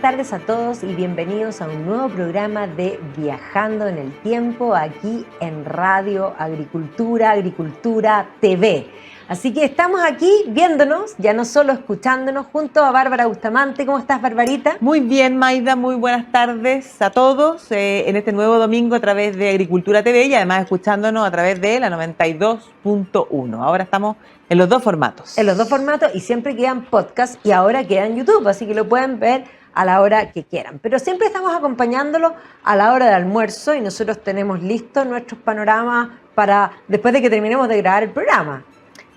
tardes a todos y bienvenidos a un nuevo programa de Viajando en el Tiempo aquí en Radio Agricultura TV. Así que estamos aquí viéndonos, ya no solo escuchándonos, junto a Bárbara Bustamante. ¿Cómo estás, Barbarita? Muy bien, Maida, muy buenas tardes a todos en este nuevo domingo a través de Agricultura TV y además escuchándonos a través de la 92.1. Ahora estamos en los dos formatos. En los dos formatos y siempre quedan podcasts y ahora queda en YouTube, así que lo pueden ver a la hora que quieran. Pero siempre estamos acompañándolo a la hora del almuerzo y nosotros tenemos listos nuestros panoramas para después de que terminemos de grabar el programa.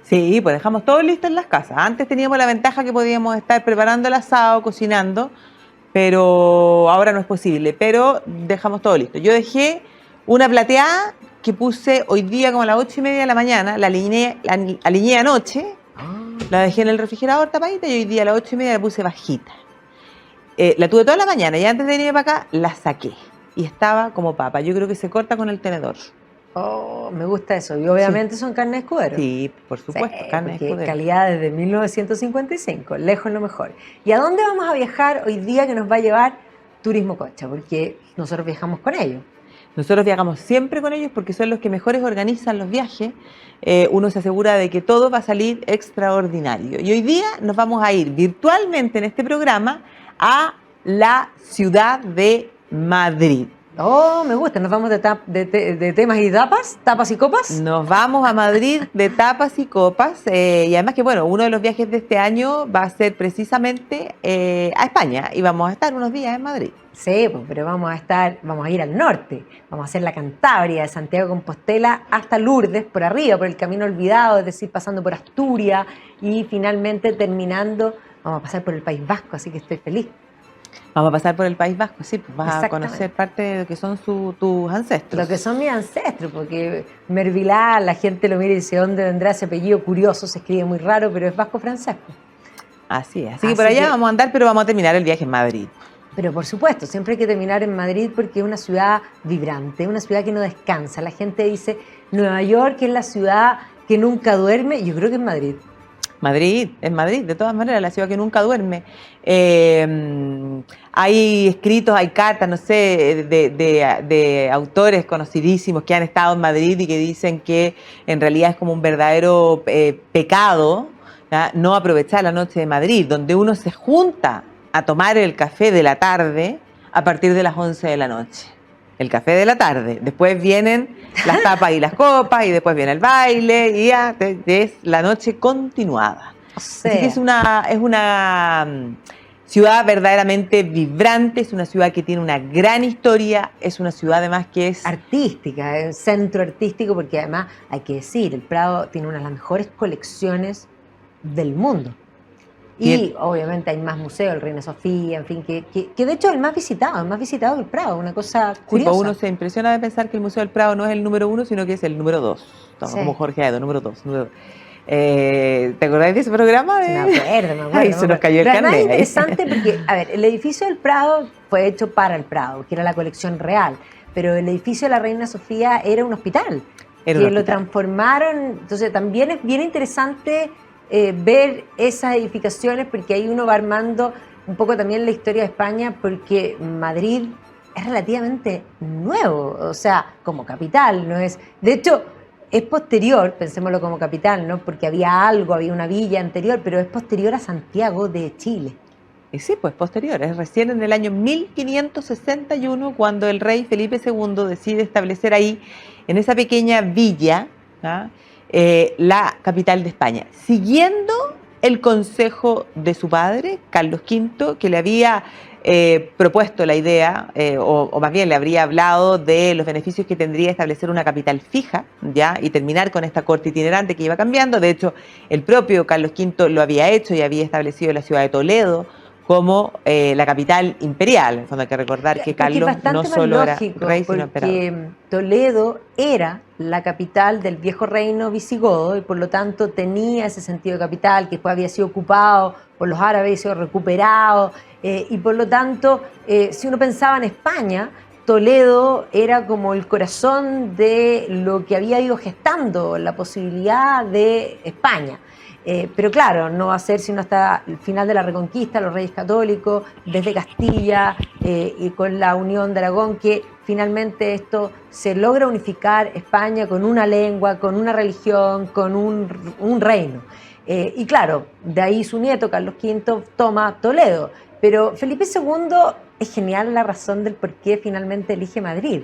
Sí, pues dejamos todo listo en las casas. Antes teníamos la ventaja que podíamos estar preparando el asado, cocinando, pero ahora no es posible. Pero dejamos todo listo. Yo dejé una plateada que puse hoy día como a las 8:30 de la mañana, la aliñé anoche, la dejé en el refrigerador tapadita y hoy día a las 8:30 la puse bajita. La tuve toda la mañana y antes de venirme para acá la saqué y estaba como papa. Yo creo que se corta con el tenedor. Oh, me gusta eso. Y obviamente son carne de escudero. Sí, por supuesto, sí, carne de escudero. Calidad desde 1955, lejos lo mejor. ¿Y a dónde vamos a viajar hoy día que nos va a llevar Turismo Cocha? Porque nosotros viajamos con ellos. Nosotros viajamos siempre con ellos porque son los que mejores organizan los viajes. Uno se asegura de que todo va a salir extraordinario. Y hoy día nos vamos a ir virtualmente en este programa a la ciudad de Madrid. Oh, me gusta. ¿Nos vamos de temas y tapas y copas? Nos vamos a Madrid de tapas y copas. Y además que, bueno, uno de los viajes de este año va a ser precisamente a España. Y vamos a estar unos días en Madrid. Sí, pues, pero vamos a ir al norte. Vamos a hacer la Cantabria, de Santiago de Compostela hasta Lourdes, por arriba, por el camino olvidado, es decir, pasando por Asturias y finalmente terminando, vamos a pasar por el País Vasco, así que estoy feliz. Vamos a pasar por el País Vasco, sí, pues vas a conocer parte de lo que son tus ancestros. Lo que son mis ancestros, porque Mervilá, la gente lo mira y dice, ¿dónde vendrá ese apellido curioso? Se escribe muy raro, pero es vasco-francés. Así es, así que por allá vamos a andar, pero vamos a terminar el viaje en Madrid. Pero por supuesto, siempre hay que terminar en Madrid porque es una ciudad vibrante, una ciudad que no descansa. La gente dice, Nueva York es la ciudad que nunca duerme, yo creo que es Madrid. Madrid, es Madrid, de todas maneras, la ciudad que nunca duerme. Hay escritos, hay cartas, no sé, de autores conocidísimos que han estado en Madrid y que dicen que en realidad es como un verdadero pecado, ¿ya? No aprovechar la noche de Madrid, donde uno se junta a tomar el café de la tarde a partir de las 11 de la noche. El café de la tarde. Después vienen las tapas y las copas y después viene el baile y ya es la noche continuada. O sea, así que es una ciudad verdaderamente vibrante, es una ciudad que tiene una gran historia, es una ciudad además que es artística, es un centro artístico porque además hay que decir, el Prado tiene una de las mejores colecciones del mundo. Y obviamente hay más museos, el Reina Sofía, en fin, que de hecho es el más visitado que el Prado, una cosa curiosa. Sí, pues uno se impresiona de pensar que el Museo del Prado no es el número 1, sino que es el número 2. Sí. Como Jorge Aedo, número 2. ¿Te acordás de ese programa? Me acuerdo. Ay, se nos cayó el carnet. Es interesante porque, a ver, el edificio del Prado fue hecho para el Prado, que era la colección real, pero el edificio de la Reina Sofía era un hospital, lo transformaron, entonces también es bien interesante ver esas edificaciones porque ahí uno va armando un poco también la historia de España porque Madrid es relativamente nuevo, o sea, como capital, no es... De hecho, es posterior, pensémoslo como capital, ¿no? Porque había una villa anterior, pero es posterior a Santiago de Chile. Y sí, pues posterior, es recién en el año 1561 cuando el rey Felipe II decide establecer ahí, en esa pequeña villa, ¿ah? La capital de España, siguiendo el consejo de su padre, Carlos V, que le había propuesto la idea, o más bien le habría hablado de los beneficios que tendría establecer una capital fija, ¿ya? Y terminar con esta corte itinerante que iba cambiando. De hecho, el propio Carlos V lo había hecho y había establecido la ciudad de Toledo como la capital imperial. Hay que recordar que Carlos no solo era rey, sino emperador. Porque Toledo era la capital del viejo reino visigodo y por lo tanto tenía ese sentido de capital que después había sido ocupado por los árabes y sido recuperado y por lo tanto si uno pensaba en España, Toledo era como el corazón de lo que había ido gestando la posibilidad de España. pero claro, no va a ser sino hasta el final de la Reconquista, los Reyes Católicos, desde Castilla y con la Unión de Aragón, que finalmente esto se logra unificar España con una lengua, con una religión, con un reino. Y claro, de ahí su nieto, Carlos V, toma Toledo. Pero Felipe II es genial la razón del por qué finalmente elige Madrid.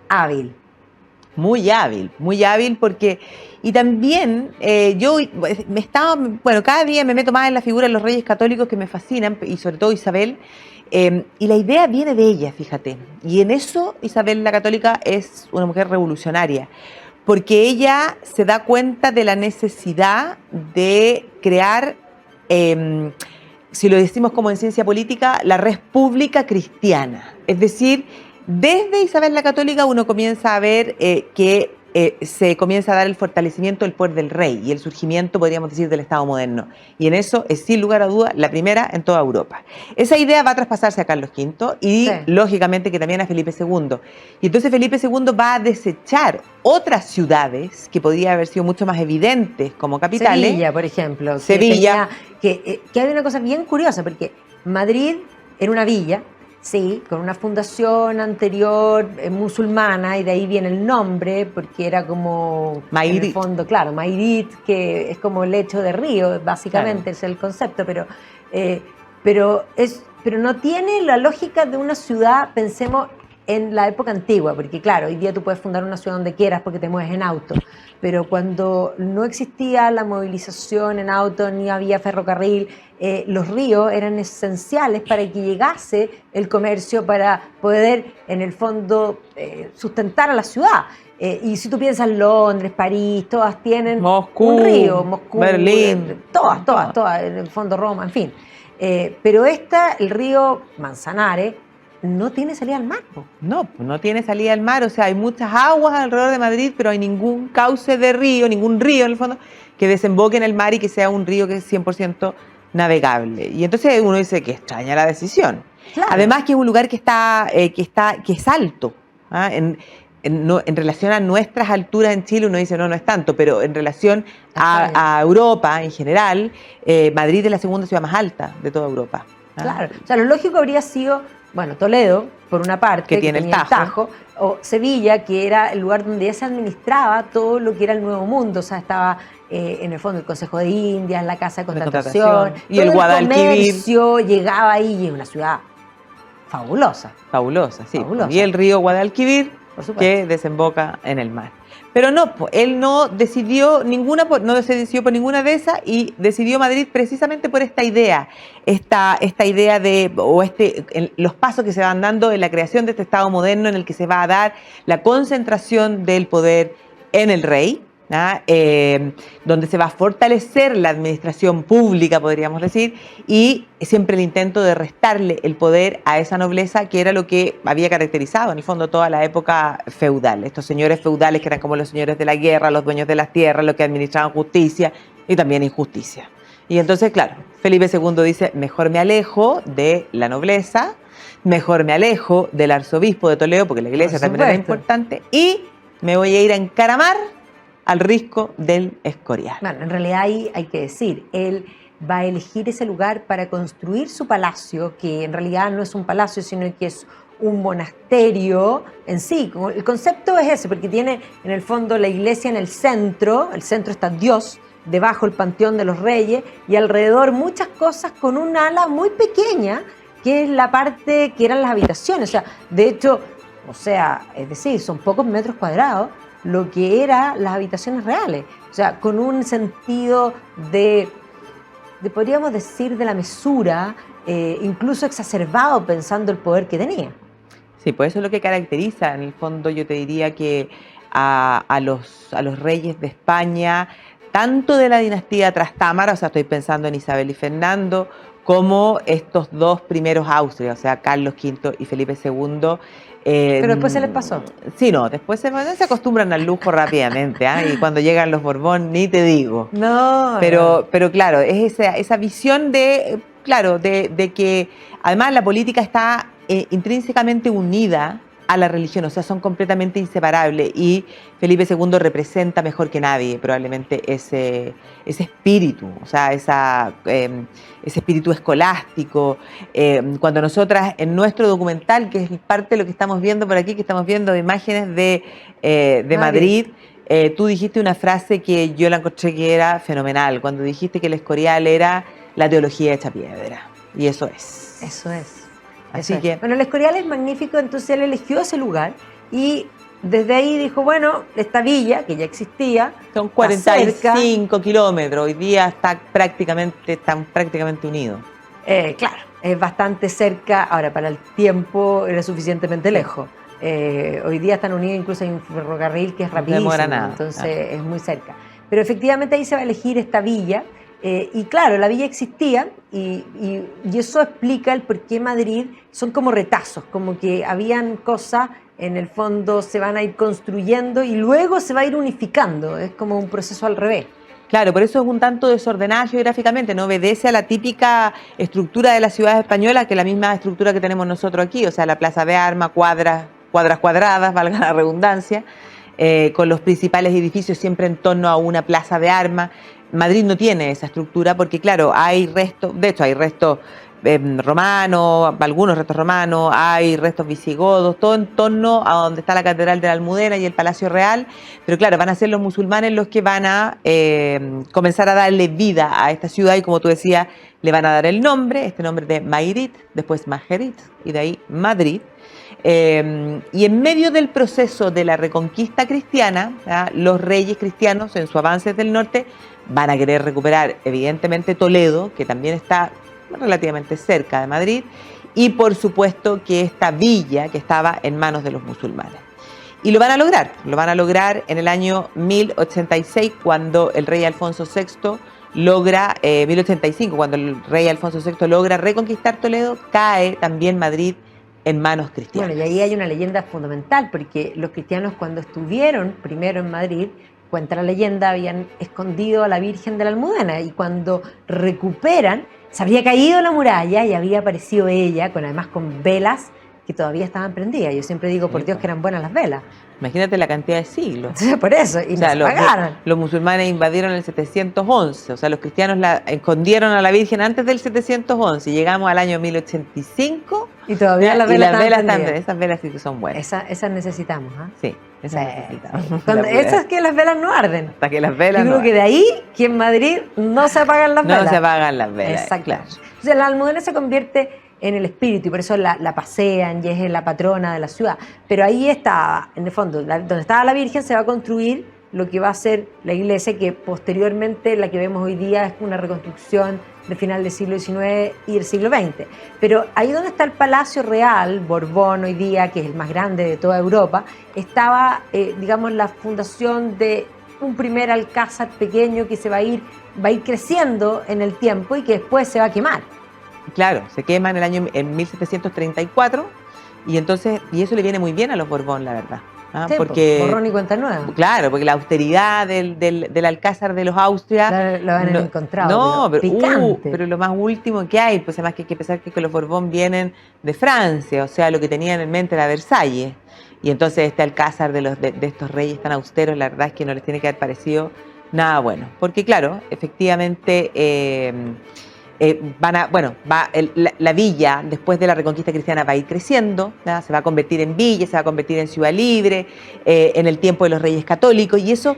Hábil. Muy hábil porque, y también cada día me meto más en la figura de los reyes católicos que me fascinan, y sobre todo Isabel, y la idea viene de ella, fíjate, y en eso Isabel la Católica es una mujer revolucionaria, porque ella se da cuenta de la necesidad de crear, si lo decimos como en ciencia política, la república cristiana, es decir, desde Isabel la Católica uno comienza a ver que se comienza a dar el fortalecimiento del poder del rey y el surgimiento, podríamos decir, del Estado moderno. Y en eso es, sin lugar a duda, la primera en toda Europa. Esa idea va a traspasarse a Carlos V y, sí, lógicamente, que también a Felipe II. Y entonces Felipe II va a desechar otras ciudades que podrían haber sido mucho más evidentes como capitales. Sevilla, por ejemplo. Sevilla. Que hay una cosa bien curiosa, porque Madrid era una villa, sí, con una fundación anterior musulmana, y de ahí viene el nombre, porque era como, Mairit, en el fondo, claro, Mairit, que es como el lecho de río, básicamente, claro, es el concepto, pero no tiene la lógica de una ciudad, pensemos en la época antigua, porque claro, hoy día tú puedes fundar una ciudad donde quieras porque te mueves en auto, pero cuando no existía la movilización en auto ni había ferrocarril, los ríos eran esenciales para que llegase el comercio, para poder, en el fondo, sustentar a la ciudad. Y si tú piensas Londres, París, todas tienen Moscú, un río, Moscú, Berlín, todas, en el fondo Roma, en fin. Pero el río Manzanares, no tiene salida al mar. No tiene salida al mar, o sea, hay muchas aguas alrededor de Madrid, pero hay ningún cauce de río, ningún río en el fondo, que desemboque en el mar y que sea un río que es 100% navegable. Y entonces uno dice que extraña la decisión. Claro. Además que es un lugar que es alto, ¿ah? En relación a nuestras alturas en Chile uno dice no es tanto, pero en relación a Europa en general, Madrid es la segunda ciudad más alta de toda Europa. ¿Ah? Claro, o sea, lo lógico habría sido, bueno, Toledo, por una parte, que tiene el Tajo, o Sevilla, que era el lugar donde ya se administraba todo lo que era el Nuevo Mundo, o sea, estaba en el fondo el Consejo de Indias, la Casa de Contratación, y el Guadalquivir. Llegaba ahí, y es una ciudad fabulosa. Fabulosa, sí. Fabulosa. Y el río Guadalquivir, que desemboca en el mar. Pero no, él no decidió por ninguna de esas, y decidió Madrid precisamente por esta idea, esta idea los pasos que se van dando en la creación de este Estado moderno en el que se va a dar la concentración del poder en el rey, donde se va a fortalecer la administración pública, podríamos decir, y siempre el intento de restarle el poder a esa nobleza que era lo que había caracterizado en el fondo toda la época feudal. Estos señores feudales que eran como los señores de la guerra, los dueños de las tierras, los que administraban justicia y también injusticia. Y entonces, claro, Felipe II dice, mejor me alejo de la nobleza, mejor me alejo del arzobispo de Toledo, porque la iglesia también era importante, y me voy a ir a encaramar al risco del Escorial. Bueno, en realidad ahí hay que decir, él va a elegir ese lugar para construir su palacio, que en realidad no es un palacio, sino que es un monasterio en sí. El concepto es ese, porque tiene en el fondo la iglesia en el centro está Dios, debajo el panteón de los reyes, y alrededor muchas cosas con un ala muy pequeña, que es la parte que eran las habitaciones. O sea, de hecho, es decir, son pocos metros cuadrados, lo que eran las habitaciones reales, o sea, con un sentido podríamos decir, de la mesura, incluso exacerbado pensando el poder que tenía. Sí, pues eso es lo que caracteriza, en el fondo yo te diría que a los reyes de España, tanto de la dinastía Trastámara, o sea, estoy pensando en Isabel y Fernando, como estos dos primeros Austrias, o sea, Carlos V y Felipe II. Pero después se les pasó. Sí, no, después se acostumbran al lujo rápidamente, y cuando llegan los Borbón, ni te digo. No. Pero claro, es esa visión de que además la política está intrínsecamente unida a la religión, o sea, son completamente inseparables, y Felipe II representa mejor que nadie probablemente ese espíritu, o sea, ese espíritu escolástico. Cuando nosotras en nuestro documental, que es parte de lo que estamos viendo por aquí, que estamos viendo imágenes de Madrid, tú dijiste una frase que yo la encontré que era fenomenal, cuando dijiste que el Escorial era la teología hecha piedra, y eso es. Eso es. Así que, bueno, el Escorial es magnífico, entonces él eligió ese lugar y desde ahí dijo, bueno, esta villa que ya existía, son 45 kilómetros, hoy día están prácticamente unidos. Claro, es bastante cerca, ahora para el tiempo era suficientemente lejos. Hoy día están unidos, incluso hay un ferrocarril que es rapidísimo, no demora nada, entonces claro. Es muy cerca. Pero efectivamente ahí se va a elegir esta villa. Y claro, la villa existía y eso explica el por qué Madrid son como retazos, como que habían cosas, en el fondo se van a ir construyendo y luego se va a ir unificando, es como un proceso al revés. Claro, por eso es un tanto desordenada geográficamente, no obedece a la típica estructura de las ciudades españolas, que es la misma estructura que tenemos nosotros aquí, o sea, la Plaza de Armas, cuadras cuadradas, valga la redundancia, con los principales edificios siempre en torno a una plaza de armas. Madrid no tiene esa estructura porque, claro, hay restos, de hecho hay restos romanos, algunos restos romanos, hay restos visigodos, todo en torno a donde está la Catedral de la Almudena y el Palacio Real, pero claro, van a ser los musulmanes los que van a comenzar a darle vida a esta ciudad y, como tú decías, le van a dar el nombre, este nombre de Mairit, después Majerit y de ahí Madrid. Y en medio del proceso de la reconquista cristiana, los reyes cristianos en su avance del norte van a querer recuperar evidentemente Toledo, que también está relativamente cerca de Madrid, y por supuesto que esta villa que estaba en manos de los musulmanes. Y lo van a lograr en el año 1086, cuando el rey Alfonso VI logra, 1085, cuando el rey Alfonso VI logra reconquistar Toledo, cae también Madrid en manos cristianas. Bueno, y ahí hay una leyenda fundamental, porque los cristianos cuando estuvieron primero en Madrid, cuenta la leyenda, habían escondido a la Virgen de la Almudena, y cuando recuperan, se había caído la muralla y había aparecido ella, además con velas que todavía estaban prendidas. Yo siempre digo, por Dios, que eran buenas las velas. Imagínate la cantidad de siglos. Por eso, y no se pagaron. Los musulmanes invadieron el 711, o sea, los cristianos la escondieron a la Virgen antes del 711, llegamos al año 1085 y todavía las velas están prendidas. Esas velas sí que son buenas. Esas necesitamos, ¿ah? Sí, esas necesitamos. Esas que las velas no arden. Hasta que las velas Yo creo que de ahí, que en Madrid no se apagan las velas. No se apagan las velas. Exacto. Claro. Entonces la Almudena se convierte en el espíritu y por eso la pasean y es la patrona de la ciudad. Pero ahí está, en el fondo, donde estaba la Virgen se va a construir lo que va a ser la iglesia, que posteriormente la que vemos hoy día es una reconstrucción del final del siglo XIX y del siglo XX. Pero ahí donde está el Palacio Real, Borbón hoy día, que es el más grande de toda Europa, estaba, digamos, la fundación de un primer alcázar pequeño que va a ir creciendo en el tiempo y que después se va a quemar. Claro, se quema en 1734 y eso le viene muy bien a los Borbón, la verdad. Sí, porque borrón y cuenta nueva. Claro, porque la austeridad del alcázar de los Austria lo han encontrado. Pero lo más último que hay, pues además que hay que pensar que los Borbón vienen de Francia, o sea, lo que tenían en mente era Versalles. Y entonces este alcázar de estos reyes tan austeros, la verdad es que no les tiene que haber parecido nada bueno. Porque claro, efectivamente la villa después de la reconquista cristiana va a ir creciendo, ¿verdad? Se va a convertir en villa, se va a convertir en ciudad libre en el tiempo de los reyes católicos, y eso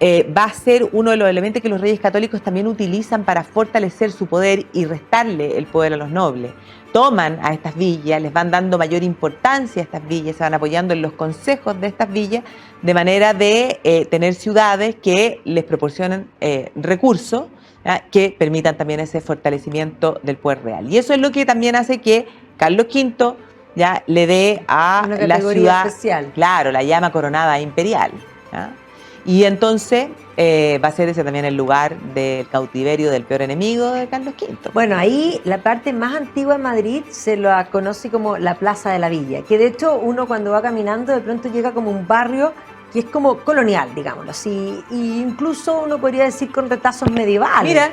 va a ser uno de los elementos que los reyes católicos también utilizan para fortalecer su poder y restarle el poder a los nobles. Toman a estas villas, les van dando mayor importancia a estas villas, se van apoyando en los consejos de estas villas, de manera de tener ciudades que les proporcionen recursos, que permitan también ese fortalecimiento del poder real. Y eso es lo que también hace que Carlos V le dé a la ciudad especial. Claro, la llama coronada imperial. Y entonces va a ser ese también el lugar del cautiverio del peor enemigo de Carlos V. Bueno, ahí la parte más antigua de Madrid se la conoce como la Plaza de la Villa, que de hecho uno cuando va caminando de pronto llega como un barrio que es como colonial, digámoslo así, e incluso uno podría decir con retazos medievales. Mira,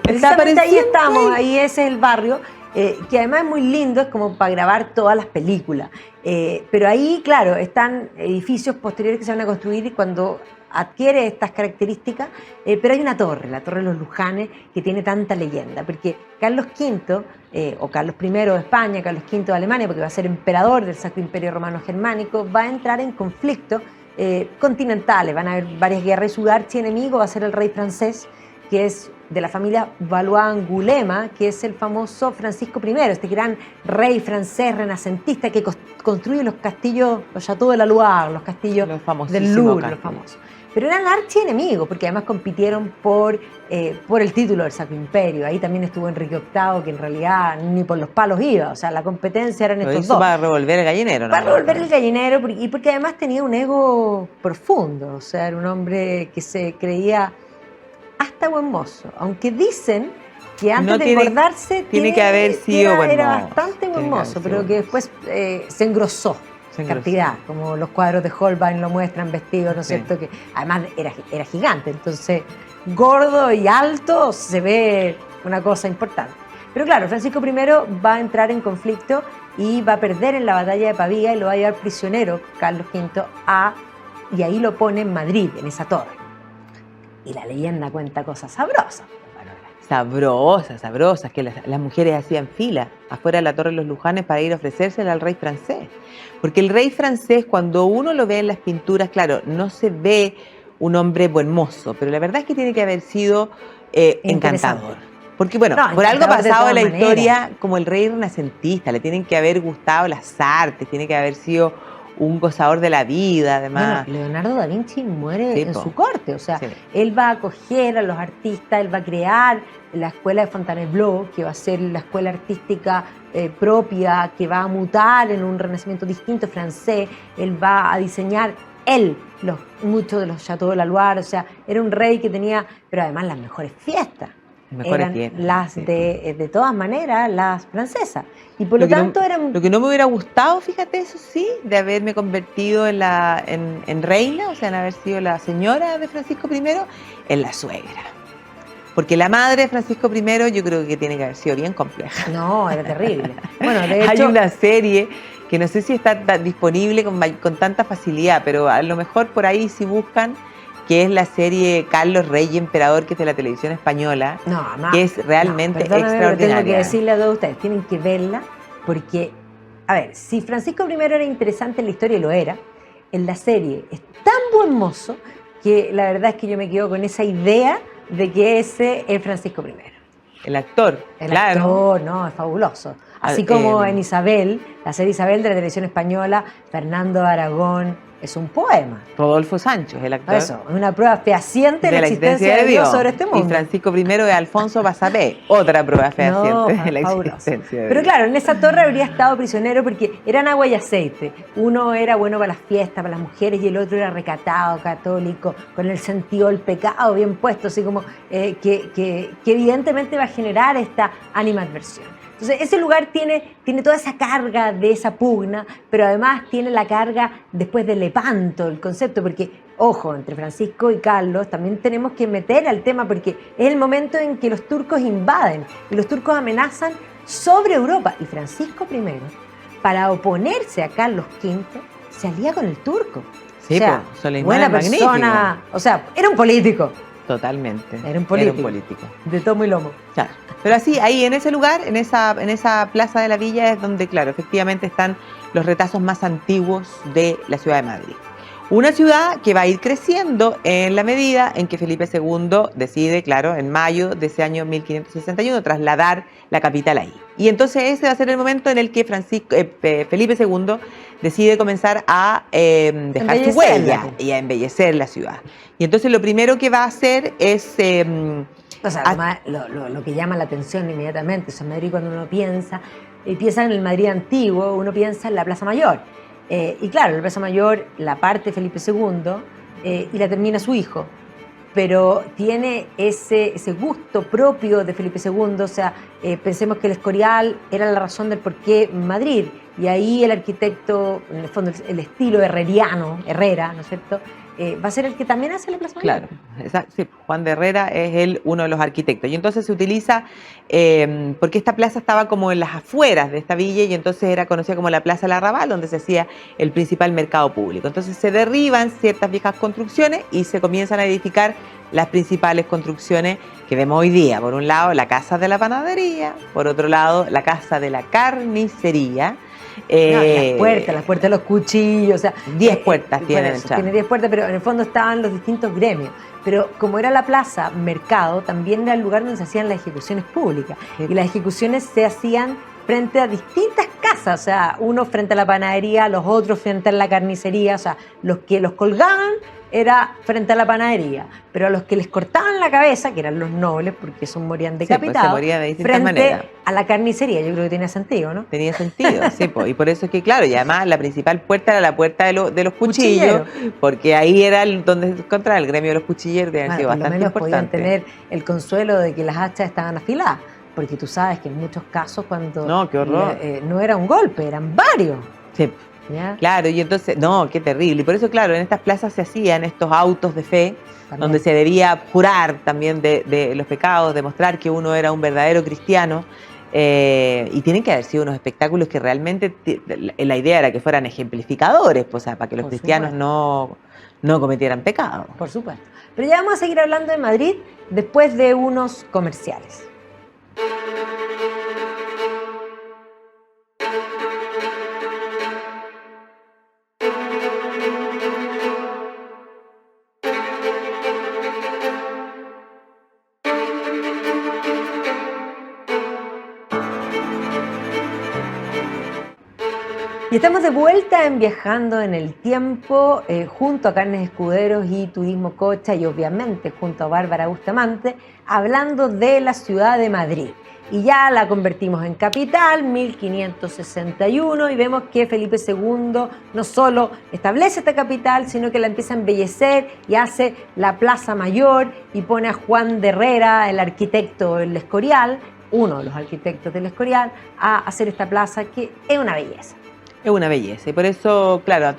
precisamente ahí estamos, ahí ese es el barrio, que además es muy lindo, es como para grabar todas las películas. Pero ahí, claro, están edificios posteriores que se van a construir cuando adquiere estas características, pero hay una torre, la Torre de los Lujanes, que tiene tanta leyenda, porque Carlos V, o Carlos I de España, Carlos V de Alemania, porque va a ser emperador del Sacro Imperio Romano Germánico, va a entrar en conflictos continentales, van a haber varias guerras y su archienemigo va a ser el rey francés, que es de la familia Valois-Angulema, que es el famoso Francisco I, este gran rey francés renacentista que construye los castillos, los Châteaux de la Loire, los castillos del Louvre, los famosos. Pero eran archienemigos, porque además compitieron por el título del Sacro Imperio. Ahí también estuvo Enrique VIII, que en realidad ni por los palos iba. O sea, la competencia eran estos dos. Para revolver el gallinero, ¿no? Para revolver el gallinero, y porque además tenía un ego profundo. O sea, era un hombre que se creía hasta buen mozo. Aunque dicen que antes de engordarse tiene que haber sido buen mozo. Era bastante buen mozo, pero que después se engrosó. Cantidad, como los cuadros de Holbein lo muestran vestido, ¿no es cierto? Que además era gigante, entonces gordo y alto se ve una cosa importante. Pero claro, Francisco I va a entrar en conflicto y va a perder en la batalla de Pavía y lo va a llevar prisionero Carlos V y ahí lo pone en Madrid, en esa torre. Y la leyenda cuenta cosas sabrosas. Sabrosas, que las mujeres hacían fila afuera de la Torre de los Lujanes para ir a ofrecérsela al rey francés. Porque el rey francés, cuando uno lo ve en las pinturas, claro, no se ve un hombre buen mozo, pero la verdad es que tiene que haber sido encantador. Porque bueno, por algo pasado en la historia como el rey renacentista, le tienen que haber gustado las artes, tiene que haber sido un gozador de la vida, además. Bueno, Leonardo da Vinci muere en su corte, o sea, él va a acoger a los artistas, él va a crear la escuela de Fontainebleau, que va a ser la escuela artística propia, que va a mutar en un renacimiento distinto francés, él va a diseñar muchos de los Châteaux de la Loire, o sea, era un rey que tenía, pero además las mejores fiestas. Eran las de todas maneras, las francesas. Y por lo tanto eran... Lo que no me hubiera gustado, fíjate, eso sí, de haberme convertido en reina, o sea, en haber sido la señora de Francisco I, en la suegra. Porque la madre de Francisco I yo creo que tiene que haber sido bien compleja. No, era terrible. Bueno, de hecho... Hay una serie que no sé si está disponible con tanta facilidad, pero a lo mejor por ahí si buscan, que es la serie Carlos Rey Emperador, que es de la televisión española, que es realmente extraordinaria. Tengo que decirle a todos ustedes, tienen que verla, porque, a ver, si Francisco I era interesante en la historia, y lo era, en la serie es tan buen mozo que la verdad es que yo me quedo con esa idea de que ese es Francisco I. El actor, El actor, no, es fabuloso. Así como en Isabel, la serie Isabel de la televisión española, Fernando Aragón es un poema. Rodolfo Sancho es el actor. Eso, es una prueba fehaciente de la existencia de Dios sobre este mundo. Y Francisco I es Alfonso Basabé, otra prueba fehaciente de la existencia de Dios. Pero claro, en esa torre habría estado prisionero porque eran agua y aceite. Uno era bueno para las fiestas, para las mujeres, y el otro era recatado, católico, con el sentido del pecado bien puesto, así como que evidentemente va a generar esta animadversión. Entonces, ese lugar tiene toda esa carga de esa pugna, pero además tiene la carga después de Lepanto, el concepto, porque, ojo, entre Francisco y Carlos también tenemos que meter al tema, porque es el momento en que los turcos invaden y los turcos amenazan sobre Europa. Y Francisco I, para oponerse a Carlos V, se alía con el turco. Sí, o sea, buena persona, o sea, era un político. Totalmente. Era un político. De tomo y lomo. Claro. Pero así, ahí en ese lugar, en esa plaza de la villa, es donde, claro, efectivamente están los retazos más antiguos de la ciudad de Madrid. Una ciudad que va a ir creciendo en la medida en que Felipe II decide, claro, en mayo de ese año 1561, trasladar la capital ahí. Y entonces ese va a ser el momento en el que Felipe II decide comenzar a dejar su huella y a embellecer la ciudad. Y entonces lo primero que va a hacer es... O sea, además, lo que llama la atención inmediatamente, o sea, en Madrid cuando uno piensa en el Madrid antiguo, uno piensa en la Plaza Mayor. Y claro, la Plaza Mayor la parte Felipe II y la termina su hijo. Pero tiene ese gusto propio de Felipe II, o sea, pensemos que el Escorial era la razón del por qué Madrid. y ahí el arquitecto, en el fondo el estilo herreriano, Herrera, ¿no es cierto?, va a ser el que también hace la Plaza Mayor. Claro, sí, Juan de Herrera es uno de los arquitectos. Y entonces se utiliza, porque esta plaza estaba como en las afueras de esta villa y entonces era conocida como la Plaza del Arrabal, donde se hacía el principal mercado público. Entonces se derriban ciertas viejas construcciones y se comienzan a edificar las principales construcciones que vemos hoy día. Por un lado, la Casa de la Panadería, por otro lado, la Casa de la Carnicería. Las puertas de los cuchillos, o sea, 10 puertas tienen. Tiene 10 puertas, pero en el fondo estaban los distintos gremios. Pero como era la plaza, mercado, también era el lugar donde se hacían las ejecuciones públicas. Sí. Y las ejecuciones se hacían frente a distintas casas, o sea, unos frente a la panadería, los otros frente a la carnicería, o sea, los que los colgaban era frente a la panadería, pero a los que les cortaban la cabeza, que eran los nobles, porque esos morían decapitados, se moría de distintas frente maneras. A la carnicería. Yo creo que tenía sentido, ¿no? Tenía sentido, sí, y por eso es que, claro, y además la principal puerta era la puerta de los cuchillos, porque ahí era donde se encontraba el gremio de los cuchilleros, que habían sido bastante menos importante. Podían tener el consuelo de que las hachas estaban afiladas, porque tú sabes que en muchos casos cuando no, qué horror. No era un golpe, eran varios. Sí. ¿Ya? Claro, y entonces, no, qué terrible. Y por eso, claro, en estas plazas se hacían estos autos de fe, también, donde se debía jurar también de los pecados, demostrar que uno era un verdadero cristiano. Y tienen que haber sido unos espectáculos que realmente la idea era que fueran ejemplificadores, pues, o sea, para que los cristianos no cometieran pecados. Por supuesto. Pero ya vamos a seguir hablando de Madrid después de unos comerciales. Y estamos de vuelta en Viajando en el Tiempo, junto a Carnes Escuderos y Turismo Cocha, y obviamente junto a Bárbara Bustamante, hablando de la ciudad de Madrid. Y ya la convertimos en capital, 1561, y vemos que Felipe II no solo establece esta capital, sino que la empieza a embellecer y hace la Plaza Mayor y pone a Juan de Herrera, el arquitecto del Escorial, uno de los arquitectos del Escorial, a hacer esta plaza que es una belleza. Es una belleza y por eso, claro,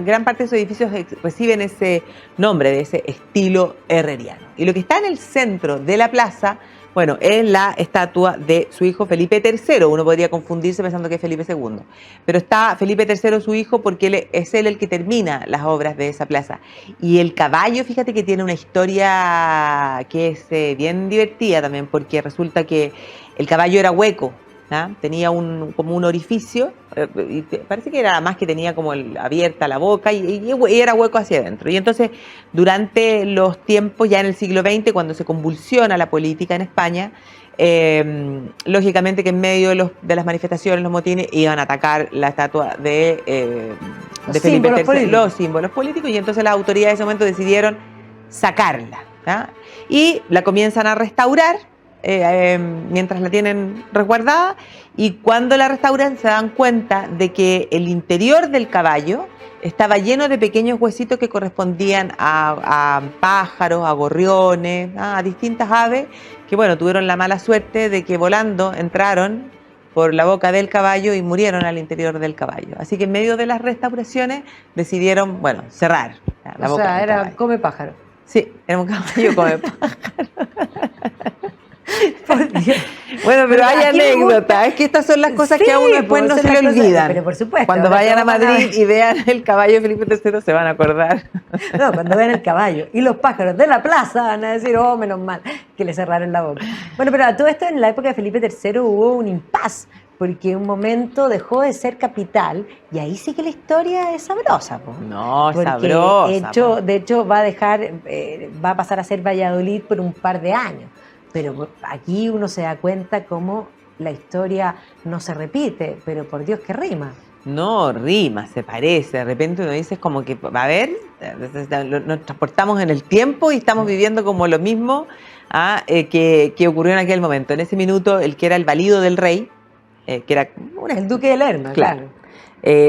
gran parte de esos edificios reciben ese nombre de ese estilo herreriano. Y lo que está en el centro de la plaza, bueno, es la estatua de su hijo Felipe III. Uno podría confundirse pensando que es Felipe II. Pero está Felipe III, su hijo, porque es él el que termina las obras de esa plaza. Y el caballo, fíjate que tiene una historia que es bien divertida también, porque resulta que el caballo era hueco. ¿Ah? Tenía como un orificio, y parece que era más que tenía como abierta la boca y era hueco hacia adentro. Y entonces, durante los tiempos, ya en el siglo XX, cuando se convulsiona la política en España, lógicamente que en medio de las manifestaciones, los motines, iban a atacar la estatua de Felipe III, los símbolos políticos, y entonces las autoridades de ese momento decidieron sacarla, ¿ah? Y la comienzan a restaurar, mientras la tienen resguardada, y cuando la restauran se dan cuenta de que el interior del caballo estaba lleno de pequeños huesitos que correspondían a pájaros, a gorriones, a distintas aves que, bueno, tuvieron la mala suerte de que volando entraron por la boca del caballo y murieron al interior del caballo. Así que en medio de las restauraciones decidieron, bueno, cerrar la boca del era caballo. come pájaro. Sí, era un caballo come pájaro. Bueno, pero hay anécdotas. Es que estas son las cosas que a uno después no se le olvidan. Pero por supuesto. Cuando vayan a Madrid y vean el caballo de Felipe III se van a acordar. No, cuando vean el caballo y los pájaros de la plaza van a decir, oh, menos mal que le cerraron la boca. Bueno, pero a todo esto en la época de Felipe III hubo un impas, porque un momento dejó de ser capital y ahí sí que la historia es sabrosa. No, sabrosa. De hecho va a pasar a ser Valladolid por un par de años. Pero aquí uno se da cuenta cómo la historia no se repite, pero por Dios que rima. No, rima, se parece. De repente uno dice como que, a ver, nos transportamos en el tiempo y estamos viviendo como lo mismo que ocurrió en aquel momento. En ese minuto, el que era el valido del rey, que era el duque de Lerma, claro.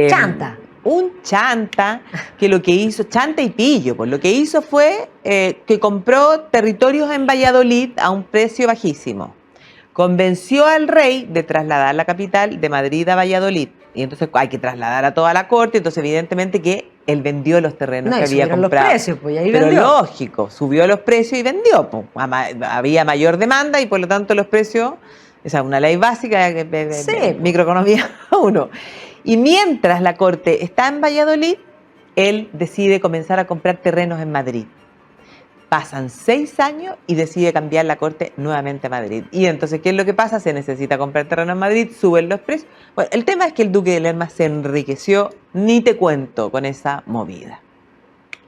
Chanta. Un chanta que lo que hizo, chanta y pillo, pues lo que hizo fue que compró territorios en Valladolid a un precio bajísimo. Convenció al rey de trasladar la capital de Madrid a Valladolid. y entonces hay que trasladar a toda la corte, entonces evidentemente que él vendió los terrenos que y había subieron comprado. Los precios, pues, y ahí pero vendió. lógico, subió los precios y vendió. Pues. Había mayor demanda y por lo tanto los precios, esa es una ley básica de microeconomía 1. Y mientras la corte está en Valladolid, él decide comenzar a comprar terrenos en Madrid. Pasan 6 años y decide cambiar la corte nuevamente a Madrid. Y entonces, ¿qué es lo que pasa? Se necesita comprar terreno en Madrid, suben los precios. Bueno, el tema es que el duque de Lerma se enriqueció, ni te cuento, con esa movida.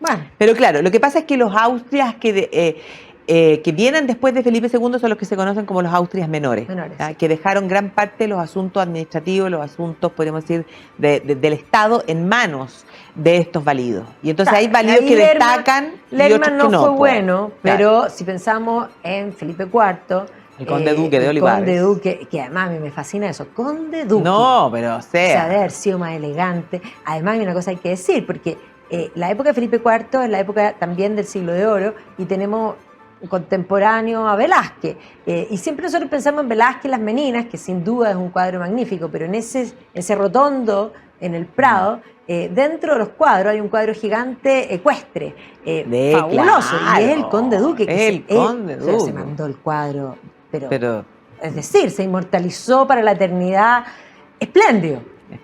Bueno. Pero claro, lo que pasa es que los Austrias que vienen después de Felipe II son los que se conocen como los Austrias menores, sí. que dejaron gran parte de los asuntos administrativos, los asuntos, podríamos decir, del Estado en manos de estos validos. Y entonces hay validos que destacan y otros que no. No fue bueno, pero si pensamos en Felipe IV, el conde duque de Olivares. Conde duque, que además a mí me fascina eso, conde duque. No, pero o sea, de haber sido más elegante. Además, hay una cosa hay que decir, porque la época de Felipe IV es la época también del siglo de oro y tenemos contemporáneo a Velázquez. Y siempre nosotros pensamos en Velázquez Las Meninas, que sin duda es un cuadro magnífico, pero en ese rotondo, en el Prado, dentro de los cuadros hay un cuadro gigante ecuestre, fabuloso, claro, y es el conde duque. Duque. Se mandó el cuadro, pero es decir, se inmortalizó para la eternidad. Espléndido.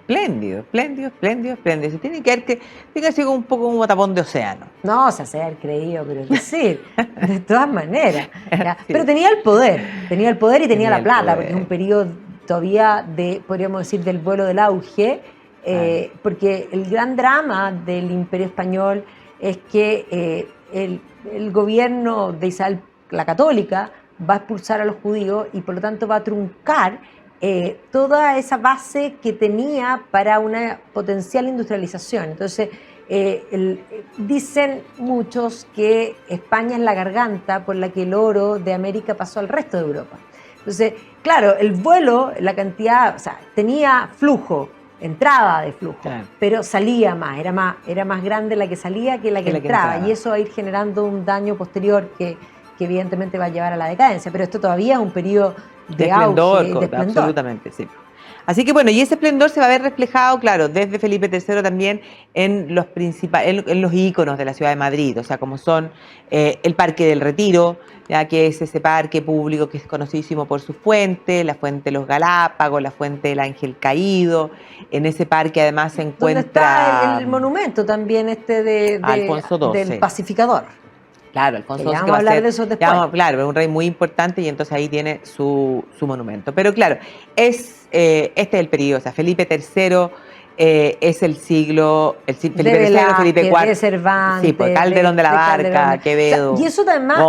Espléndido. Se tiene que ser un poco un botapón de océano. No, se hace haber creído, pero es decir, de todas maneras. Sí. Pero tenía el poder y tenía la plata, porque es un periodo todavía podríamos decir, del vuelo del auge, porque el gran drama del Imperio Español es que el gobierno de Isabel la Católica va a expulsar a los judíos y por lo tanto va a truncar toda esa base que tenía para una potencial industrialización. Entonces, dicen muchos que España es la garganta por la que el oro de América pasó al resto de Europa. Entonces, claro, el vuelo, la cantidad, o sea, tenía flujo, entrada de flujo, claro, pero salía más, era más grande la que salía que la que entraba, y eso va a ir generando un daño posterior que evidentemente va a llevar a la decadencia, pero esto todavía es un periodo de esplendor, auge, de esplendor. Absolutamente, sí. Así que bueno, y ese esplendor se va a ver reflejado, claro, desde Felipe III también en los íconos de la ciudad de Madrid, o sea, como son el Parque del Retiro, ya que es ese parque público que es conocidísimo por su fuente, la fuente de los Galápagos, la fuente del Ángel Caído. En ese parque además se encuentra... ¿Dónde está el monumento también de Alfonso XII. Del pacificador? Claro, Alfonso XII, vamos a hablar de eso después. Claro, es un rey muy importante y entonces ahí tiene su monumento. Pero claro, este es el periodo, o sea, Felipe III es el siglo, Felipe III, Felipe IV, de Cervantes, sí, pues Calderón de la Barca, Quevedo. O sea, y eso además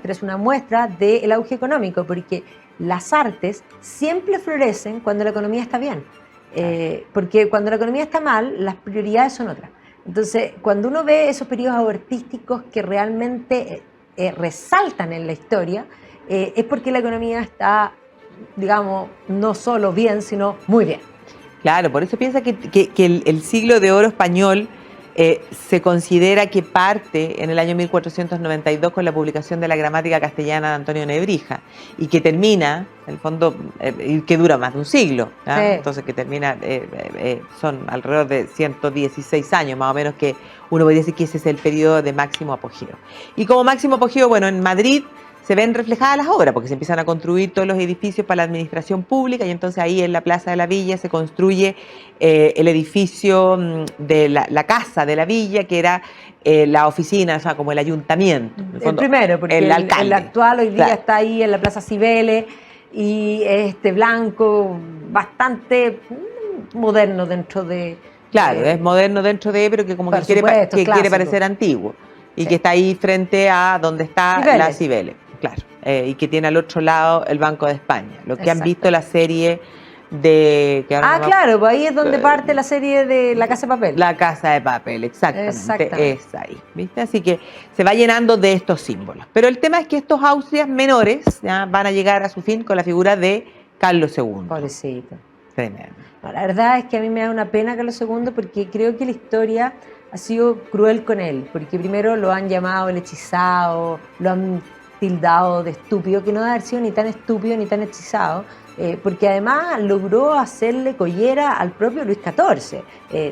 es una muestra del auge económico, porque las artes siempre florecen cuando la economía está bien. Porque cuando la economía está mal, las prioridades son otras. Entonces, cuando uno ve esos periodos artísticos que realmente resaltan en la historia, es porque la economía está, digamos, no solo bien, sino muy bien. Claro, por eso piensa que el siglo de oro español se considera que parte en el año 1492 con la publicación de la gramática castellana de Antonio Nebrija y que termina, en el fondo, que dura más de un siglo, sí. Entonces que termina, son alrededor de 116 años más o menos, que uno podría decir que ese es el periodo de máximo apogeo. Y como máximo apogeo, bueno, en Madrid se ven reflejadas las obras, porque se empiezan a construir todos los edificios para la administración pública y entonces ahí en la Plaza de la Villa se construye el edificio de la casa de la Villa, que era la oficina, o sea, como el ayuntamiento. El primero, porque el actual hoy día está ahí en la Plaza Cibeles y blanco, bastante moderno dentro de... Claro, es moderno dentro de, pero que como que quiere parecer antiguo y que está ahí frente a donde está la Cibeles. Claro, y que tiene al otro lado el Banco de España. Los que han visto la serie de... claro, pues ahí es donde parte la serie de La Casa de Papel. La Casa de Papel, exactamente. Es ahí, ¿viste? Así que se va llenando de estos símbolos. Pero el tema es que estos Austrias menores ya van a llegar a su fin con la figura de Carlos II. Pobrecito. Tremendo. No, la verdad es que a mí me da una pena Carlos II porque creo que la historia ha sido cruel con él, porque primero lo han llamado el hechizado, lo han tildado de estúpido, que no debe haber sido ni tan estúpido ni tan hechizado, porque además logró hacerle collera al propio Luis XIV.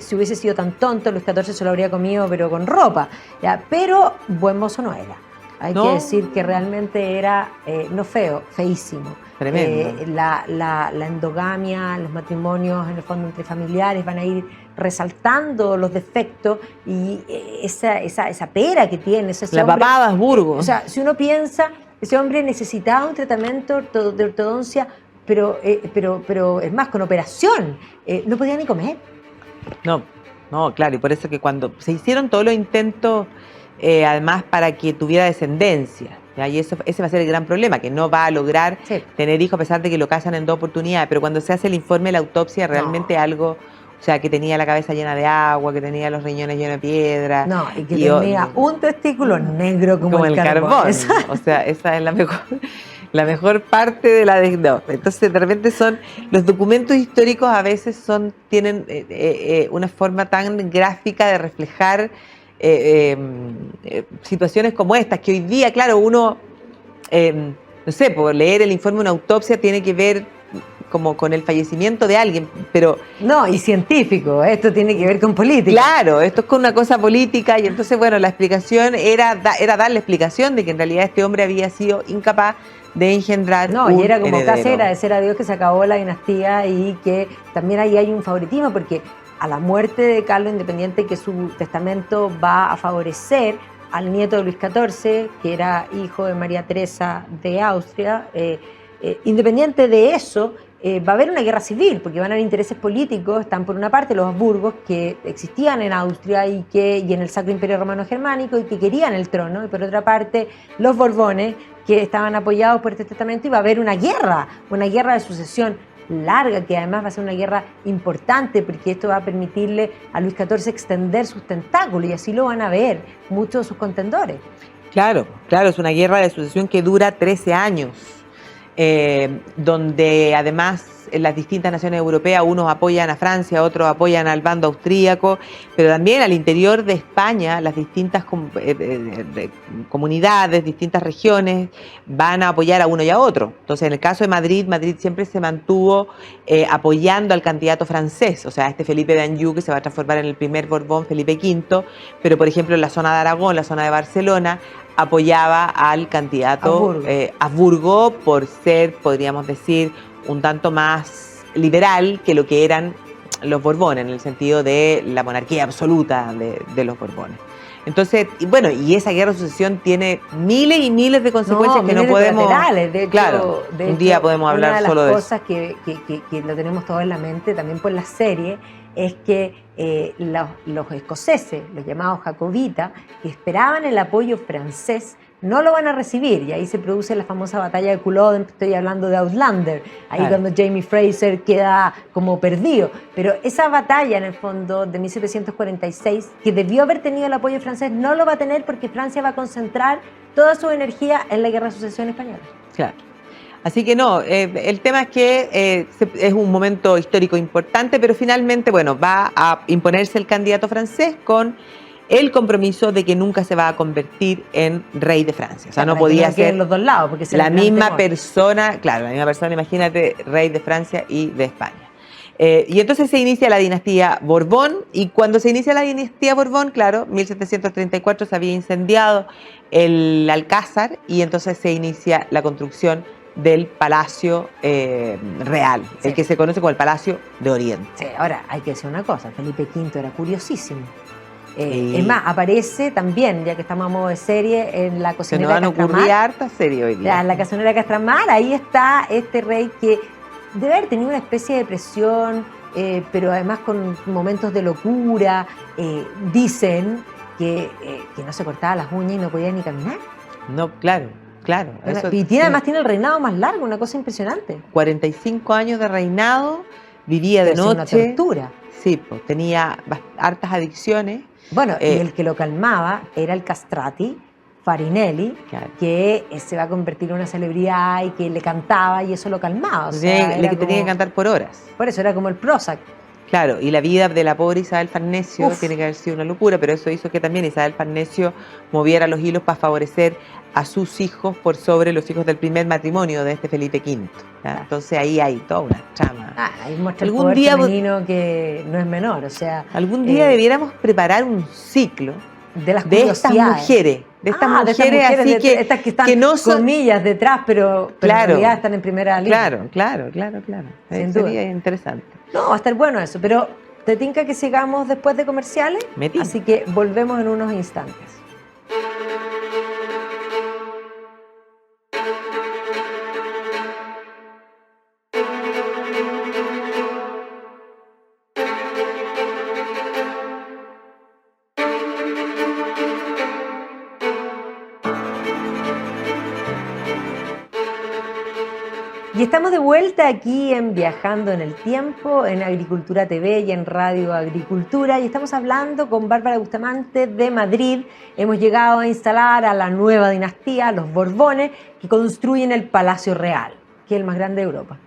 Si hubiese sido tan tonto, Luis XIV se lo habría comido, pero con ropa, ¿ya? Pero buen mozo no era. Hay que decir que realmente era, no feo, feísimo. Tremendo. La endogamia, los matrimonios en el fondo entre familiares van a ir resaltando los defectos y esa pera que tiene. La papada Habsburgo. O sea, si uno piensa, ese hombre necesitaba un tratamiento de ortodoncia, pero es más, con operación. No podía ni comer. No, claro, y por eso que cuando se hicieron todos los intentos, además para que tuviera descendencia, ¿ya? Y ese va a ser el gran problema, que no va a lograr tener hijos a pesar de que lo casan en 2 oportunidades, pero cuando se hace el informe de la autopsia realmente algo, o sea, que tenía la cabeza llena de agua, que tenía los riñones llenos de piedra. No, y que tenía un testículo negro como el carbón. O sea, esa es la mejor parte de la... No. Entonces, de repente los documentos históricos a veces tienen una forma tan gráfica de reflejar situaciones como estas, que hoy día, claro, uno, no sé, por leer el informe de una autopsia tiene que ver como con el fallecimiento de alguien, pero... No, y científico, esto tiene que ver con política. Claro, esto es con una cosa política, y entonces, bueno, la explicación era dar la explicación de que en realidad este hombre había sido incapaz de engendrar y era como heredero. casi agradecer a Dios que se acabó la dinastía y que también ahí hay un favoritismo, porque a la muerte de Carlos, independiente que su testamento va a favorecer al nieto de Luis XIV, que era hijo de María Teresa de Austria, independiente de eso, va a haber una guerra civil, porque van a haber intereses políticos. Están por una parte los Habsburgos, que existían en Austria y en el Sacro Imperio Romano Germánico y que querían el trono, y por otra parte los Borbones, que estaban apoyados por este testamento, y va a haber una guerra de sucesión larga, que además va a ser una guerra importante, porque esto va a permitirle a Luis XIV extender sus tentáculos, y así lo van a ver muchos de sus contendores. Claro, es una guerra de sucesión que dura 13 años. Donde además en las distintas naciones europeas unos apoyan a Francia, otros apoyan al bando austríaco, pero también al interior de España las distintas comunidades, distintas regiones van a apoyar a uno y a otro. Entonces, en el caso de Madrid siempre se mantuvo apoyando al candidato francés, o sea, este Felipe de Anjou, que se va a transformar en el primer Borbón, Felipe V, pero por ejemplo en la zona de Aragón, la zona de Barcelona, apoyaba al candidato Habsburgo por ser, podríamos decir, un tanto más liberal que lo que eran los Borbones, en el sentido de la monarquía absoluta de los Borbones. Entonces, y esa guerra de sucesión tiene miles y miles de consecuencias que no podemos... De hecho, un día podemos hablar solo de eso. Una de las cosas que lo tenemos todo en la mente, también por la serie, es que los escoceses, los llamados jacobitas, que esperaban el apoyo francés, no lo van a recibir, y ahí se produce la famosa batalla de Culloden. Estoy hablando de Outlander, ahí cuando Jamie Fraser queda como perdido. Pero esa batalla, en el fondo, de 1746, que debió haber tenido el apoyo francés, no lo va a tener, porque Francia va a concentrar toda su energía en la Guerra de Sucesión Española. Claro. Así que el tema es que es un momento histórico importante, pero finalmente, va a imponerse el candidato francés con el compromiso de que nunca se va a convertir en rey de Francia. O sea, no podía ser los dos lados, porque la misma persona, imagínate, rey de Francia y de España. Y entonces se inicia la dinastía Borbón, y cuando se inicia la dinastía Borbón, 1734 se había incendiado el Alcázar, y entonces se inicia la construcción del Palacio Real, el que se conoce como el Palacio de Oriente. Sí, ahora hay que decir una cosa, Felipe V era curiosísimo. Es más, aparece también, ya que estamos a modo de serie, en La Cocinera Castramar. Se nos van a ocurrir hartas series hoy día. La Cocinera Castramar, ahí está este rey que debe haber tenido una especie de depresión, pero además con momentos de locura. Dicen que no se cortaba las uñas y no podía ni caminar. No, claro. Eso, y además tiene el reinado más largo, una cosa impresionante. 45 años de reinado, vivía de noche. Una tortura. Sí, pues tenía hartas adicciones. Bueno, y el que lo calmaba era el castrati, Farinelli, que se va a convertir en una celebridad y que le cantaba y eso lo calmaba. O sea, le tenía que cantar por horas. Por eso era como el Prozac. Claro, y la vida de la pobre Isabel Farnesio tiene que haber sido una locura, pero eso hizo que también Isabel Farnesio moviera los hilos para favorecer a sus hijos por sobre los hijos del primer matrimonio de este Felipe V. Entonces ahí hay toda una trama. Ahí muestra el poder femenino que no es menor, o sea... Algún día debiéramos preparar un ciclo de estas mujeres. De estas mujeres así estas que están, que no son, comillas, detrás, pero en realidad están en primera línea. Claro. Sería interesante. No, va a estar bueno eso, pero te tinca que sigamos después de comerciales, así que volvemos en unos instantes. Y estamos de vuelta aquí en Viajando en el Tiempo, en Agricultura TV y en Radio Agricultura, y estamos hablando con Bárbara Bustamante de Madrid. Hemos llegado a instalar a la nueva dinastía, los Borbones, que construyen el Palacio Real, que es el más grande de Europa.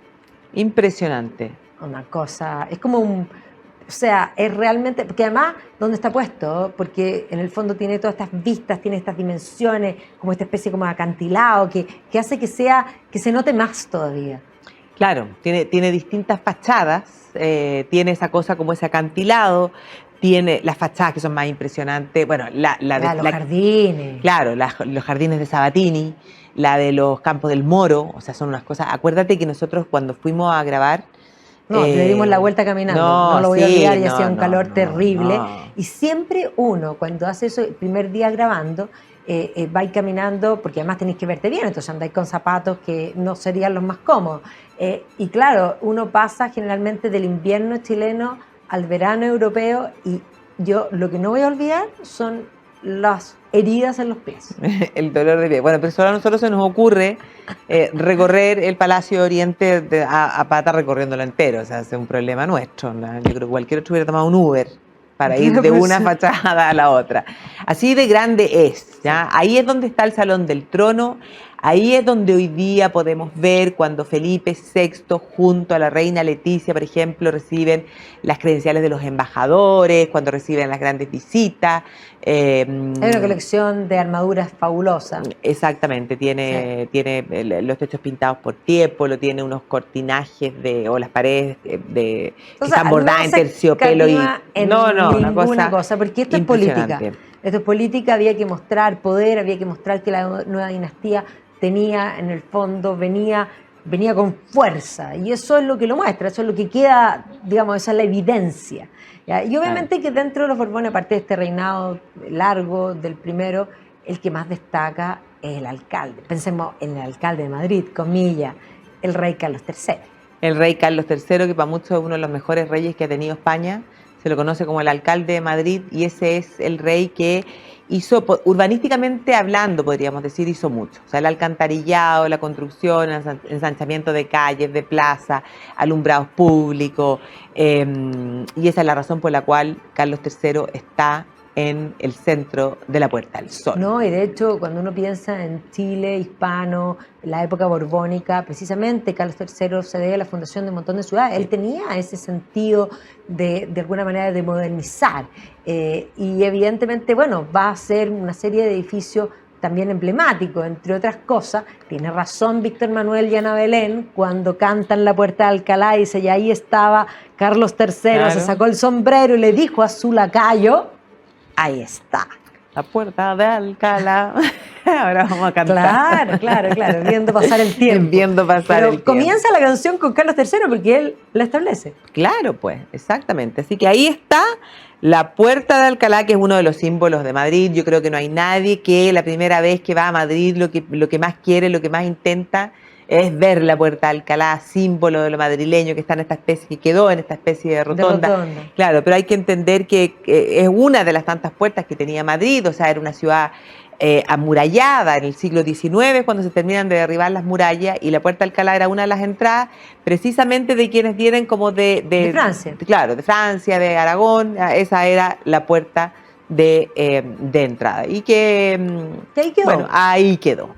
Impresionante. Una cosa, es como un... O sea, es realmente, porque además, ¿dónde está puesto? Porque en el fondo tiene todas estas vistas, tiene estas dimensiones, como esta especie como de acantilado, que hace que se note más todavía. Claro, tiene distintas fachadas, tiene esa cosa como ese acantilado, tiene las fachadas que son más impresionantes, bueno, los jardines. Claro, los jardines de Sabatini, la de los Campos del Moro, o sea, son unas cosas. Acuérdate que nosotros cuando fuimos a grabar, le dimos la vuelta caminando, no lo voy a olvidar, y hacía un calor terrible. Y siempre uno, cuando hace eso el primer día grabando, vais caminando, porque además tenéis que verte bien, entonces andáis con zapatos que no serían los más cómodos. Y claro, uno pasa generalmente del invierno chileno al verano europeo, y yo lo que no voy a olvidar son las heridas en los pies. El dolor de pie. Bueno, pero solo a nosotros se nos ocurre recorrer el Palacio de Oriente a pata recorriéndolo entero. O sea, es un problema nuestro, ¿no? Yo creo que cualquiera hubiera tomado un Uber para ir de una fachada a la otra. Así de grande es, ¿ya? Ahí es donde está el Salón del Trono. Ahí es donde hoy día podemos ver cuando Felipe VI junto a la reina Leticia, por ejemplo, reciben las credenciales de los embajadores, cuando reciben las grandes visitas. Hay una colección de armaduras fabulosa. Exactamente, tiene los techos pintados por Tiepolo, tiene unos cortinajes o las paredes que están bordadas en terciopelo. Una cosa, porque esto es política. Esto es política, había que mostrar poder, había que mostrar que la nueva dinastía tenía, en el fondo, venía con fuerza, y eso es lo que lo muestra, eso es lo que queda, digamos, esa es la evidencia, ¿ya? Y obviamente que dentro de los Borbones, aparte de este reinado largo del primero, el que más destaca es el alcalde. Pensemos en el alcalde de Madrid, comillas, el rey Carlos III. El rey Carlos III, que para muchos es uno de los mejores reyes que ha tenido España, se lo conoce como el alcalde de Madrid, y ese es el rey que hizo, urbanísticamente hablando, podríamos decir, hizo mucho. O sea, el alcantarillado, la construcción, el ensanchamiento de calles, de plazas, alumbrados públicos, y esa es la razón por la cual Carlos III está en el centro de la Puerta del Sol. No, y de hecho, cuando uno piensa en Chile, hispano, la época borbónica, precisamente Carlos III se debe a la fundación de un montón de ciudades. Él tenía ese sentido de alguna manera de modernizar, y evidentemente, bueno, va a ser una serie de edificios también emblemáticos, entre otras cosas. Tiene razón Víctor Manuel y Ana Belén cuando cantan La Puerta de Alcalá, y dice, y ahí estaba Carlos III, claro. Se sacó el sombrero y le dijo a su lacayo, ahí está. La Puerta de Alcalá. Ahora vamos a cantar. Claro, viendo pasar el tiempo. Pero comienza la canción con Carlos III porque él la establece. Claro, pues, exactamente. Así que ahí está la Puerta de Alcalá, que es uno de los símbolos de Madrid. Yo creo que no hay nadie que la primera vez que va a Madrid lo que más quiere, lo que más intenta es ver la Puerta de Alcalá, símbolo de lo madrileño, que está en esta especie, que quedó en esta especie de rotonda. Claro, pero hay que entender que es una de las tantas puertas que tenía Madrid, o sea, era una ciudad amurallada en el siglo XIX, cuando se terminan de derribar las murallas, y la Puerta de Alcalá era una de las entradas precisamente de quienes vienen como de Francia. Claro, de Francia, de Aragón. Esa era la puerta de entrada. Y que ahí quedó. Bueno, ahí quedó.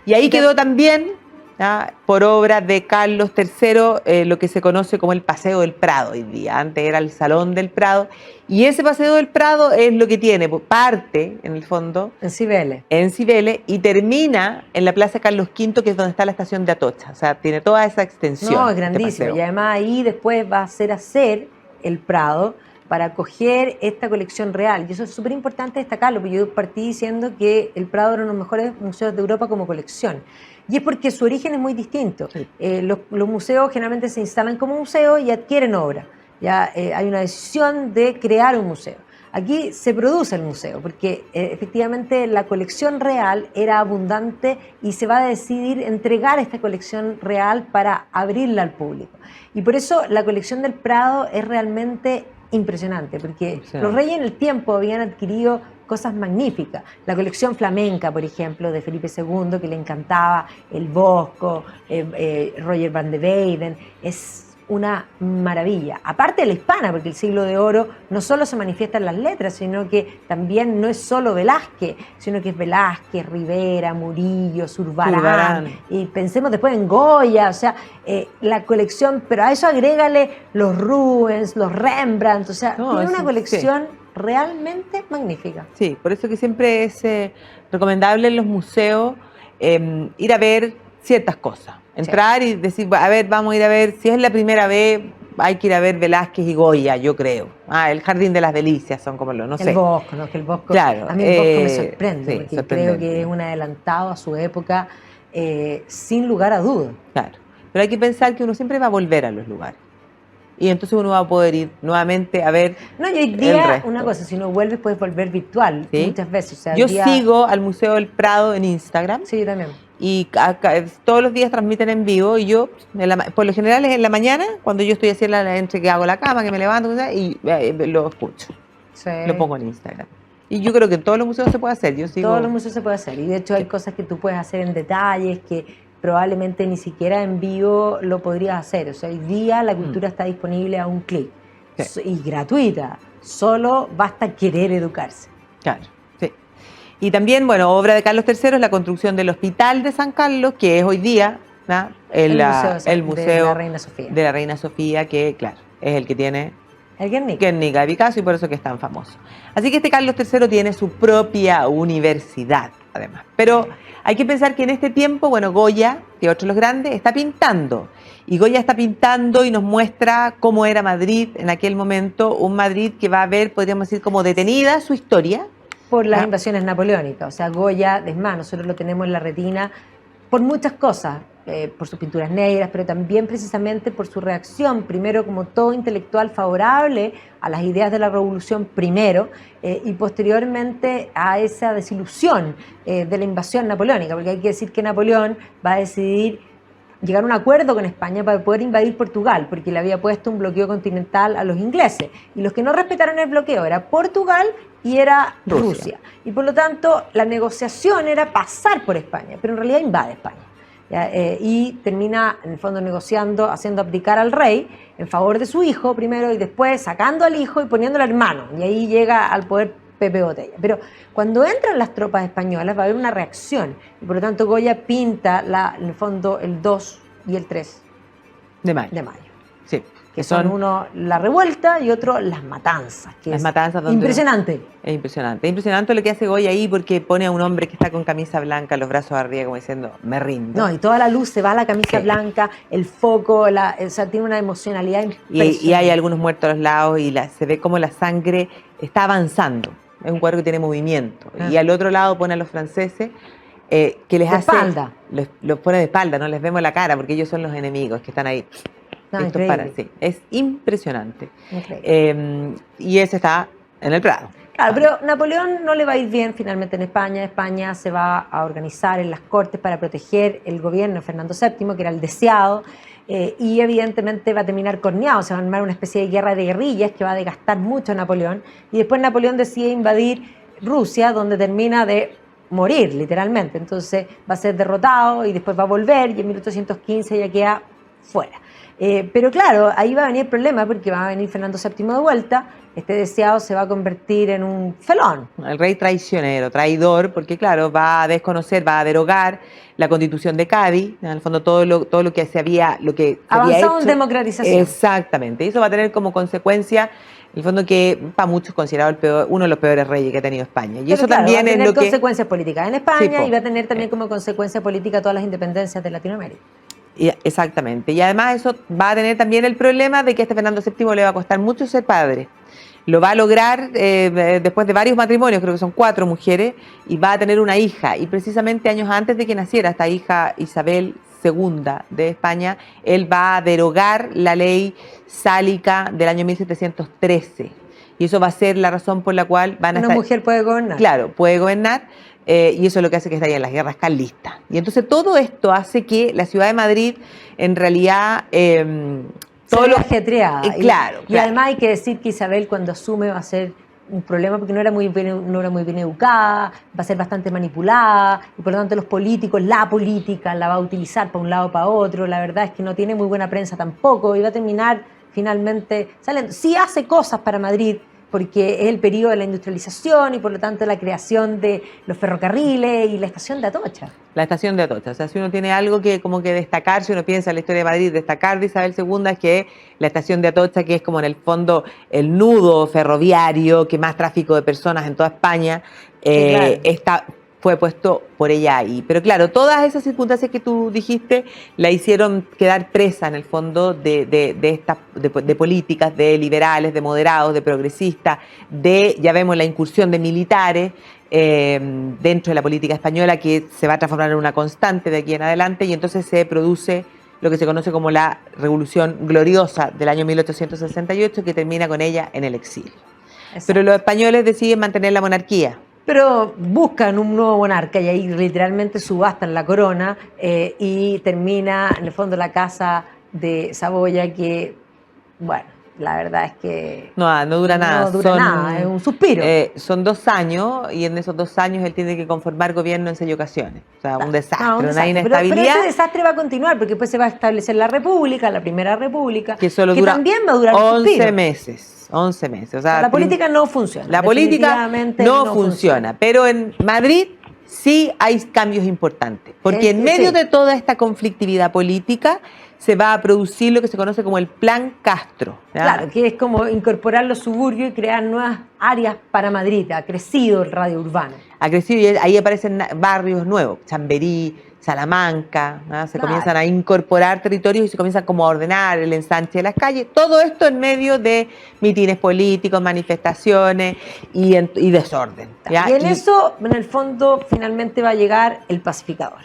Y ahí quedó también ¿ya? Por obra de Carlos III, lo que se conoce como el Paseo del Prado hoy día. Antes era el Salón del Prado. Y ese Paseo del Prado es lo que tiene, parte, en el fondo, en Cibeles, y termina en la Plaza Carlos V, que es donde está la estación de Atocha. O sea, tiene toda esa extensión. No, es grandísimo. Y además ahí después va a ser hacer el Prado para acoger esta colección real. Y eso es súper importante destacarlo, porque yo partí diciendo que el Prado era uno de los mejores museos de Europa como colección. Y es porque su origen es muy distinto. Sí. Los museos generalmente se instalan como museo y adquieren obra. Ya hay una decisión de crear un museo. Aquí se produce el museo, porque efectivamente la colección real era abundante y se va a decidir entregar esta colección real para abrirla al público. Y por eso la colección del Prado es realmente impresionante, porque los reyes en el tiempo habían adquirido cosas magníficas. La colección flamenca, por ejemplo, de Felipe II, que le encantaba, el Bosco, Roger van de Weyden, es una maravilla. Aparte de la hispana, porque el siglo de oro no solo se manifiesta en las letras, sino que también no es solo Velázquez, sino que es Velázquez, Rivera, Murillo, Zurbarán, y pensemos después en Goya, o sea, la colección, pero a eso agrégale los Rubens, los Rembrandt, o sea, tiene una colección realmente magnífica. Sí, por eso que siempre es recomendable en los museos ir a ver ciertas cosas. Entrar y decir, a ver, vamos a ir a ver, si es la primera vez, hay que ir a ver Velázquez y Goya, yo creo. El Jardín de las Delicias son como no sé. El Bosco, ¿no? Que el Bosco, claro, a mí el Bosco me sorprende, porque creo que es un adelantado a su época, sin lugar a dudas. Claro, pero hay que pensar que uno siempre va a volver a los lugares. Y entonces uno va a poder ir nuevamente a ver. No, y hoy día, una cosa, si no vuelves, puedes volver virtual, ¿sí? Muchas veces. O sea, yo sigo al Museo del Prado en Instagram. Sí, yo también. Y todos los días transmiten en vivo. Y yo, por lo general, es en la mañana, cuando yo estoy haciendo entre que hago la cama, que me levanto, y lo escucho. Sí. Lo pongo en Instagram. Y yo creo que en todos los museos se puede hacer. Yo sigo... Todos los museos se puede hacer. Y de hecho, hay cosas que tú puedes hacer en detalles que probablemente ni siquiera en vivo lo podrías hacer. O sea, hoy día la cultura está disponible a un clic. Sí. Y gratuita. Solo basta querer educarse. Claro, sí. Y también, bueno, obra de Carlos III es la construcción del Hospital de San Carlos, que es hoy día, ¿no? el museo de la Reina Sofía. De la Reina Sofía, que, claro, es el que tiene el Guernica de Picasso, y por eso que es tan famoso. Así que este Carlos III tiene su propia universidad, además. Pero hay que pensar que en este tiempo, bueno, Goya, que es otro de los grandes, está pintando. Y Goya está pintando y nos muestra cómo era Madrid en aquel momento, un Madrid que va a ver, podríamos decir, como detenida su historia. Por las invasiones napoleónicas. O sea, Goya, es más, nosotros lo tenemos en la retina por muchas cosas, por sus pinturas negras, pero también precisamente por su reacción, primero como todo intelectual favorable a las ideas de la revolución primero, y posteriormente a esa desilusión de la invasión napoleónica, porque hay que decir que Napoleón va a decidir llegar a un acuerdo con España para poder invadir Portugal, porque le había puesto un bloqueo continental a los ingleses, y los que no respetaron el bloqueo era Portugal y era Rusia. Y por lo tanto la negociación era pasar por España, pero en realidad invade España. Y termina en el fondo negociando, haciendo abdicar al rey en favor de su hijo primero, y después sacando al hijo y poniéndolo al hermano, y ahí llega al poder Pepe Botella. Pero cuando entran las tropas españolas va a haber una reacción, y por lo tanto Goya pinta en el fondo el 2 y el 3 de mayo. Sí. Que son uno la revuelta y otro las matanzas. Que las matanzas donde impresionante. Es impresionante. Es impresionante lo que hace Goya ahí, porque pone a un hombre que está con camisa blanca, los brazos arriba, como diciendo, me rindo. No, y toda la luz se va a la camisa blanca, el foco, o sea, tiene una emocionalidad impresionante. Y hay algunos muertos a los lados y se ve como la sangre está avanzando. Es un cuadro que tiene movimiento. Y al otro lado pone a los franceses que les hace... espalda. Los pone de espalda, no les vemos la cara, porque ellos son los enemigos que están ahí. No, sí, es impresionante. Y ese está en el Prado. Claro, pero Napoleón no le va a ir bien finalmente en España. España se va a organizar en las Cortes para proteger el gobierno de Fernando VII, que era el deseado, y evidentemente va a terminar corneado. Se va a armar una especie de guerra de guerrillas que va a desgastar mucho a Napoleón. Y después Napoleón decide invadir Rusia, donde termina de morir, literalmente. Entonces va a ser derrotado y después va a volver, y en 1815 ya queda fuera. Pero claro, ahí va a venir el problema porque va a venir Fernando VII de vuelta, este deseado se va a convertir en un felón. El rey traicionero, traidor, porque claro, va a desconocer, va a derogar la Constitución de Cádiz, en el fondo todo lo que se había Avanzado hecho. en democratización. Exactamente, y eso va a tener como consecuencia, en el fondo que para muchos considerado uno de los peores reyes que ha tenido España. Y pero eso claro, también va a es tener lo que... consecuencias políticas en España Sí, y va a tener también como consecuencia política todas las independencias de Latinoamérica. Exactamente, y además eso va a tener también el problema de que a este Fernando VII le va a costar mucho ser padre. Lo va a lograr después de varios matrimonios, creo que son 4 mujeres, y va a tener una hija. Y precisamente años antes de que naciera esta hija Isabel II de España, él va a derogar la ley sálica del año 1713. Y eso va a ser la razón por la cual van a Una mujer puede gobernar. Claro, puede gobernar. Y eso es lo que hace que estallen las guerras carlistas. Y entonces todo esto hace que la ciudad de Madrid, en realidad... todo lo ajetreada. Claro. Y además hay que decir que Isabel cuando asume va a ser un problema porque no era muy bien educada, va a ser bastante manipulada y por lo tanto los políticos, la política la va a utilizar para un lado o para otro. La verdad es que no tiene muy buena prensa tampoco y va a terminar finalmente saliendo. Sí hace cosas para Madrid porque es el periodo de la industrialización y por lo tanto la creación de los ferrocarriles y la estación de Atocha. La estación de Atocha, o sea, si uno tiene algo que como que destacar, si uno piensa en la historia de Madrid, destacar de Isabel II es que la estación de Atocha, que es como en el fondo el nudo ferroviario que más tráfico de personas en toda España, claro. Fue puesto por ella ahí. Pero claro, todas esas circunstancias que tú dijiste la hicieron quedar presa en el fondo de políticas, de liberales, de moderados, de progresistas, ya vemos la incursión de militares dentro de la política española que se va a transformar en una constante de aquí en adelante y entonces se produce lo que se conoce como la Revolución Gloriosa del año 1868 que termina con ella en el exilio. Exacto. Pero los españoles deciden mantener la monarquía. Pero buscan un nuevo monarca y ahí literalmente subastan la corona y termina en el fondo la casa de Saboya que, bueno, la verdad es que no dura nada. No dura nada, es un suspiro. Son 2 años y en esos 2 años él tiene que conformar gobierno en 6 ocasiones. O sea, un desastre, una inestabilidad. Pero ese desastre va a continuar porque después se va a establecer la República, la Primera República, que dura también va a durar 11 meses. 11 meses. O sea, la política no funciona. La política no funciona. Pero en Madrid sí hay cambios importantes. Porque en medio de toda esta conflictividad política se va a producir lo que se conoce como el Plan Castro. ¿Ya? Claro, que es como incorporar los suburbios y crear nuevas áreas para Madrid. Ha crecido el radio urbano. Ha crecido y ahí aparecen barrios nuevos, Chamberí, Salamanca, ¿no? Se comienzan a incorporar territorios y se comienzan como a ordenar el ensanche de las calles. Todo esto en medio de mitines políticos, manifestaciones y desorden. ¿Ya? Y en eso, en el fondo, finalmente va a llegar el pacificador.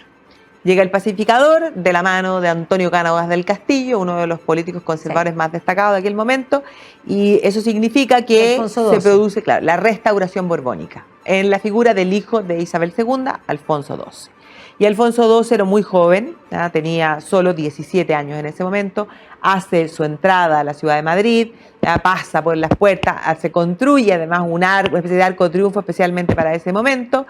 Llega el pacificador de la mano de Antonio Cánovas del Castillo, uno de los políticos conservadores más destacados de aquel momento, y eso significa que se produce, claro, la restauración borbónica en la figura del hijo de Isabel II, Alfonso XII. Y Alfonso XII era muy joven, ¿ya? Tenía solo 17 años en ese momento, hace su entrada a la ciudad de Madrid, ¿ya? Pasa por las puertas, se construye además una especie de arco de triunfo especialmente para ese momento,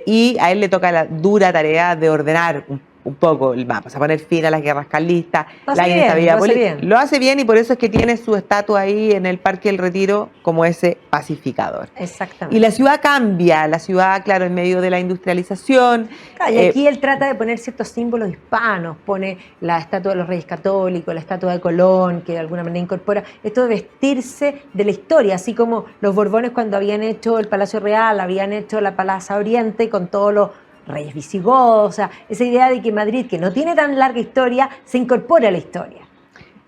y a él le toca la dura tarea de ordenar un poco el mapa, o sea, poner fin a las guerras carlistas, la inestabilidad política. Lo hace bien y por eso es que tiene su estatua ahí en el Parque del Retiro como ese pacificador. Exactamente. Y la ciudad cambia, la ciudad, claro, en medio de la industrialización. Claro, y aquí él trata de poner ciertos símbolos hispanos, pone la estatua de los Reyes Católicos, la estatua de Colón, que de alguna manera incorpora esto de vestirse de la historia, así como los Borbones cuando habían hecho el Palacio Real, habían hecho la Plaza Oriente con todos los reyes visigodos, o sea, esa idea de que Madrid, que no tiene tan larga historia, se incorpora a la historia.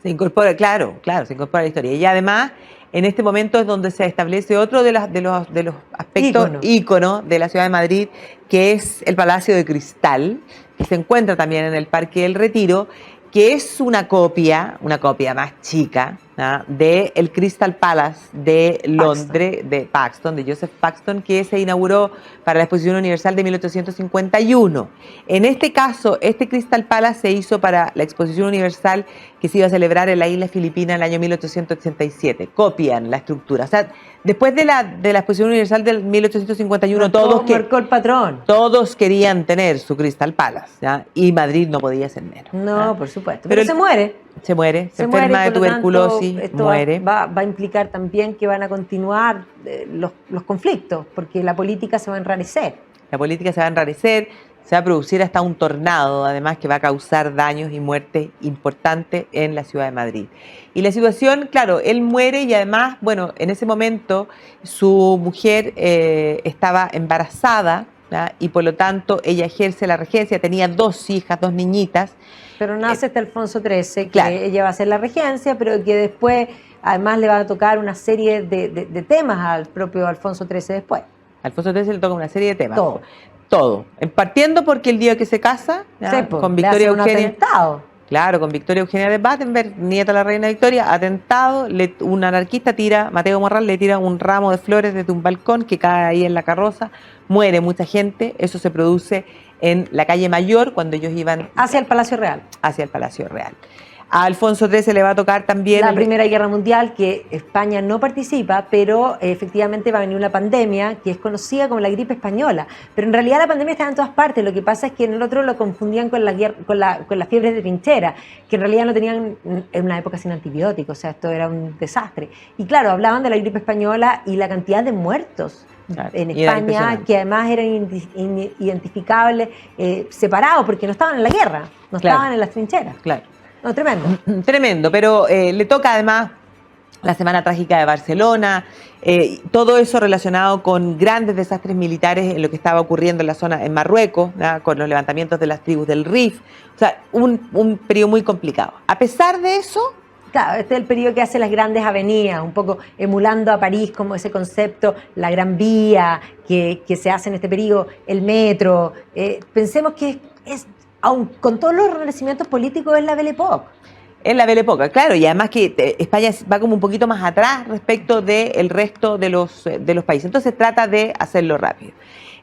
Se incorpora, claro, se incorpora a la historia. Y además, en este momento es donde se establece otro de los aspectos íconos de la ciudad de Madrid, que es el Palacio de Cristal, que se encuentra también en el Parque del Retiro, que es una copia más chica, ¿no? De el Crystal Palace de Londres, de Joseph Paxton, que se inauguró para la Exposición Universal de 1851. En este caso, este Crystal Palace se hizo para la Exposición Universal que se iba a celebrar en la isla Filipina en el año 1887. Copian la estructura. O sea, Después de la Exposición Universal del 1851, marcó el patrón. Todos querían tener su Crystal Palace, ¿ya? Y Madrid no podía ser menos. No, ¿ya? por supuesto. Pero se muere. Se enferma de tuberculosis, esto muere. Va a implicar también que van a continuar los conflictos, porque la política se va a enrarecer. La política se va a enrarecer, se va a producir hasta un tornado, además, que va a causar daños y muertes importantes en la ciudad de Madrid. Y la situación, claro, él muere y además, bueno, en ese momento su mujer estaba embarazada, ¿ya? Y por lo tanto ella ejerce la regencia, tenía 2 hijas, 2 niñitas. Pero nace este Alfonso XIII, que claro. ella va a hacer la regencia, pero que después además le va a tocar una serie de temas al propio Alfonso XIII después. Alfonso XIII le toca una serie de temas. Todo. Partiendo porque el día que se casa, sí, con Victoria Eugenia. Atentado. Claro, con Victoria Eugenia de Battenberg, nieta de la reina Victoria, atentado, un anarquista Mateo Morral le tira un ramo de flores desde un balcón que cae ahí en la carroza, muere mucha gente, eso se produce en la calle Mayor cuando ellos iban hacia el Palacio Real. Hacia el Palacio Real. A Alfonso XIII le va a tocar también la Primera Guerra Mundial, que España no participa, pero efectivamente va a venir una pandemia que es conocida como la gripe española. Pero en realidad la pandemia está en todas partes. Lo que pasa es que en el otro lo confundían con las fiebres de trinchera, que en realidad no tenían en una época sin antibióticos. O sea, esto era un desastre. Y claro, hablaban de la gripe española y la cantidad de muertos en España, que además eran identificables, separados, porque no estaban en la guerra, no estaban en las trincheras. Claro. No, tremendo. Tremendo, pero le toca además la Semana Trágica de Barcelona, todo eso relacionado con grandes desastres militares en lo que estaba ocurriendo en la zona, en Marruecos, ¿no? Con los levantamientos de las tribus del Rif, o sea, un periodo muy complicado. A pesar de eso... Claro, este es el periodo que hace las grandes avenidas, un poco emulando a París como ese concepto, la Gran Vía, que se hace en este periodo, el metro. Pensemos que es aun con todos los renacimientos políticos, es la Belle Époque. Es la Belle Époque, claro, y además que España va como un poquito más atrás respecto del resto de los países. Entonces trata de hacerlo rápido.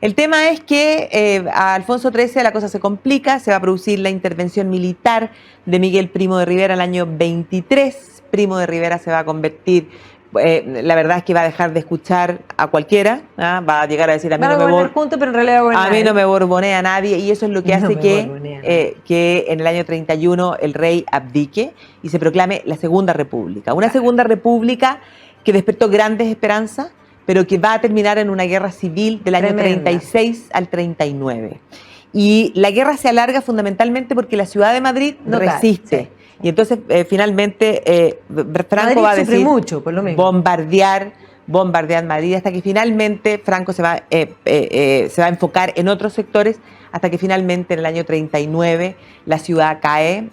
El tema es que a Alfonso XIII la cosa se complica, se va a producir la intervención militar de Miguel Primo de Rivera el año 23. Primo de Rivera se va a convertir... la verdad es que va a dejar de escuchar a cualquiera, ¿ah? Va a llegar a decir a mí no me borbonea nadie, y eso es lo que hace que en el año 31 el rey abdique y se proclame la Segunda República. Una Segunda República que despertó grandes esperanzas, pero que va a terminar en una guerra civil del año 36 al 39. Y la guerra se alarga fundamentalmente porque la ciudad de Madrid resiste. Y entonces, finalmente, Franco Madrid va a decir mucho, por lo menos. bombardear Madrid, hasta que finalmente Franco se va a enfocar en otros sectores, hasta que finalmente en el año 39 la ciudad cae,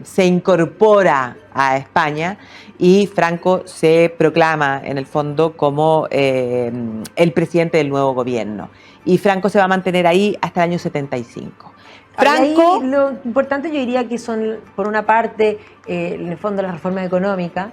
se incorpora a España y Franco se proclama en el fondo como el presidente del nuevo gobierno. Y Franco se va a mantener ahí hasta el año 75. Franco, ahí lo importante yo diría que son, por una parte, en el fondo las reformas económicas.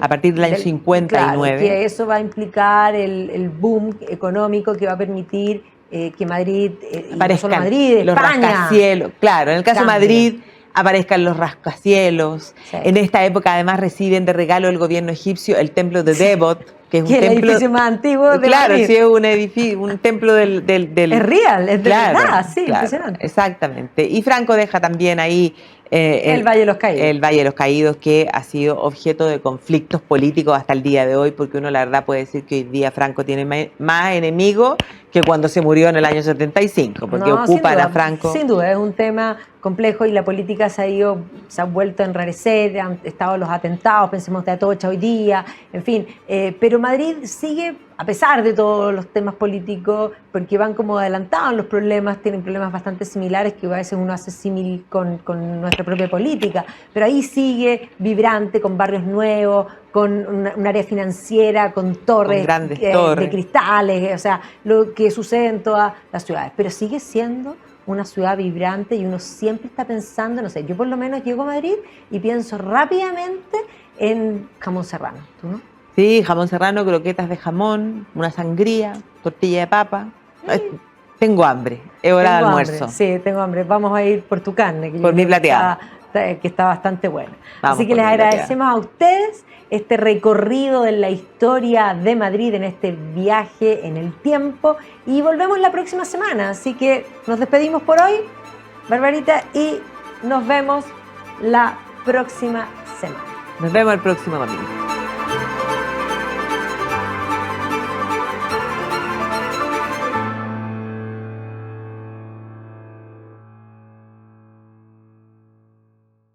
A partir del año 59. Claro, que eso va a implicar el boom económico que va a permitir que Madrid, aparezcan no solo Madrid, los España, rascacielos. Claro, en el caso de Madrid aparezcan los rascacielos. Sí. En esta época además reciben de regalo el gobierno egipcio el templo de Debod, que es un templo, el edificio más antiguo de claro, Madrid. Sí, es un edificio, un templo del es real, es de verdad, sí, claro, impresionante. Exactamente. Y Franco deja también ahí el Valle de los Caídos. El Valle de los Caídos, que ha sido objeto de conflictos políticos hasta el día de hoy, porque uno la verdad puede decir que hoy día Franco tiene más enemigos que cuando se murió en el año 75, porque ocupan a Franco. Sin duda, es un tema complejo y la política se ha vuelto a enrarecer, han estado los atentados, pensemos de Atocha hoy día, en fin, pero Madrid sigue, a pesar de todos los temas políticos, porque van como adelantados en los problemas, tienen problemas bastante similares que a veces uno hace símil con nuestra propia política, pero ahí sigue vibrante, con barrios nuevos, con un área financiera, con torres, con grandes torres de cristales, o sea, lo que sucede en todas las ciudades, pero sigue siendo una ciudad vibrante y uno siempre está pensando, no sé, yo por lo menos llego a Madrid y pienso rápidamente en jamón serrano, ¿tú no? Sí, jamón serrano, croquetas de jamón, una sangría, tortilla de papa. Tengo hambre, es hora de almuerzo. Sí, tengo hambre. Vamos a ir por tu carne. Por mi plateado. que está bastante buena. Vamos Así que con les Inglaterra. agradecemos a ustedes este recorrido en la historia de Madrid, en este viaje en el tiempo, y volvemos la próxima semana. Así que nos despedimos por hoy, Barbarita, y nos vemos la próxima semana. Nos vemos el próximo domingo.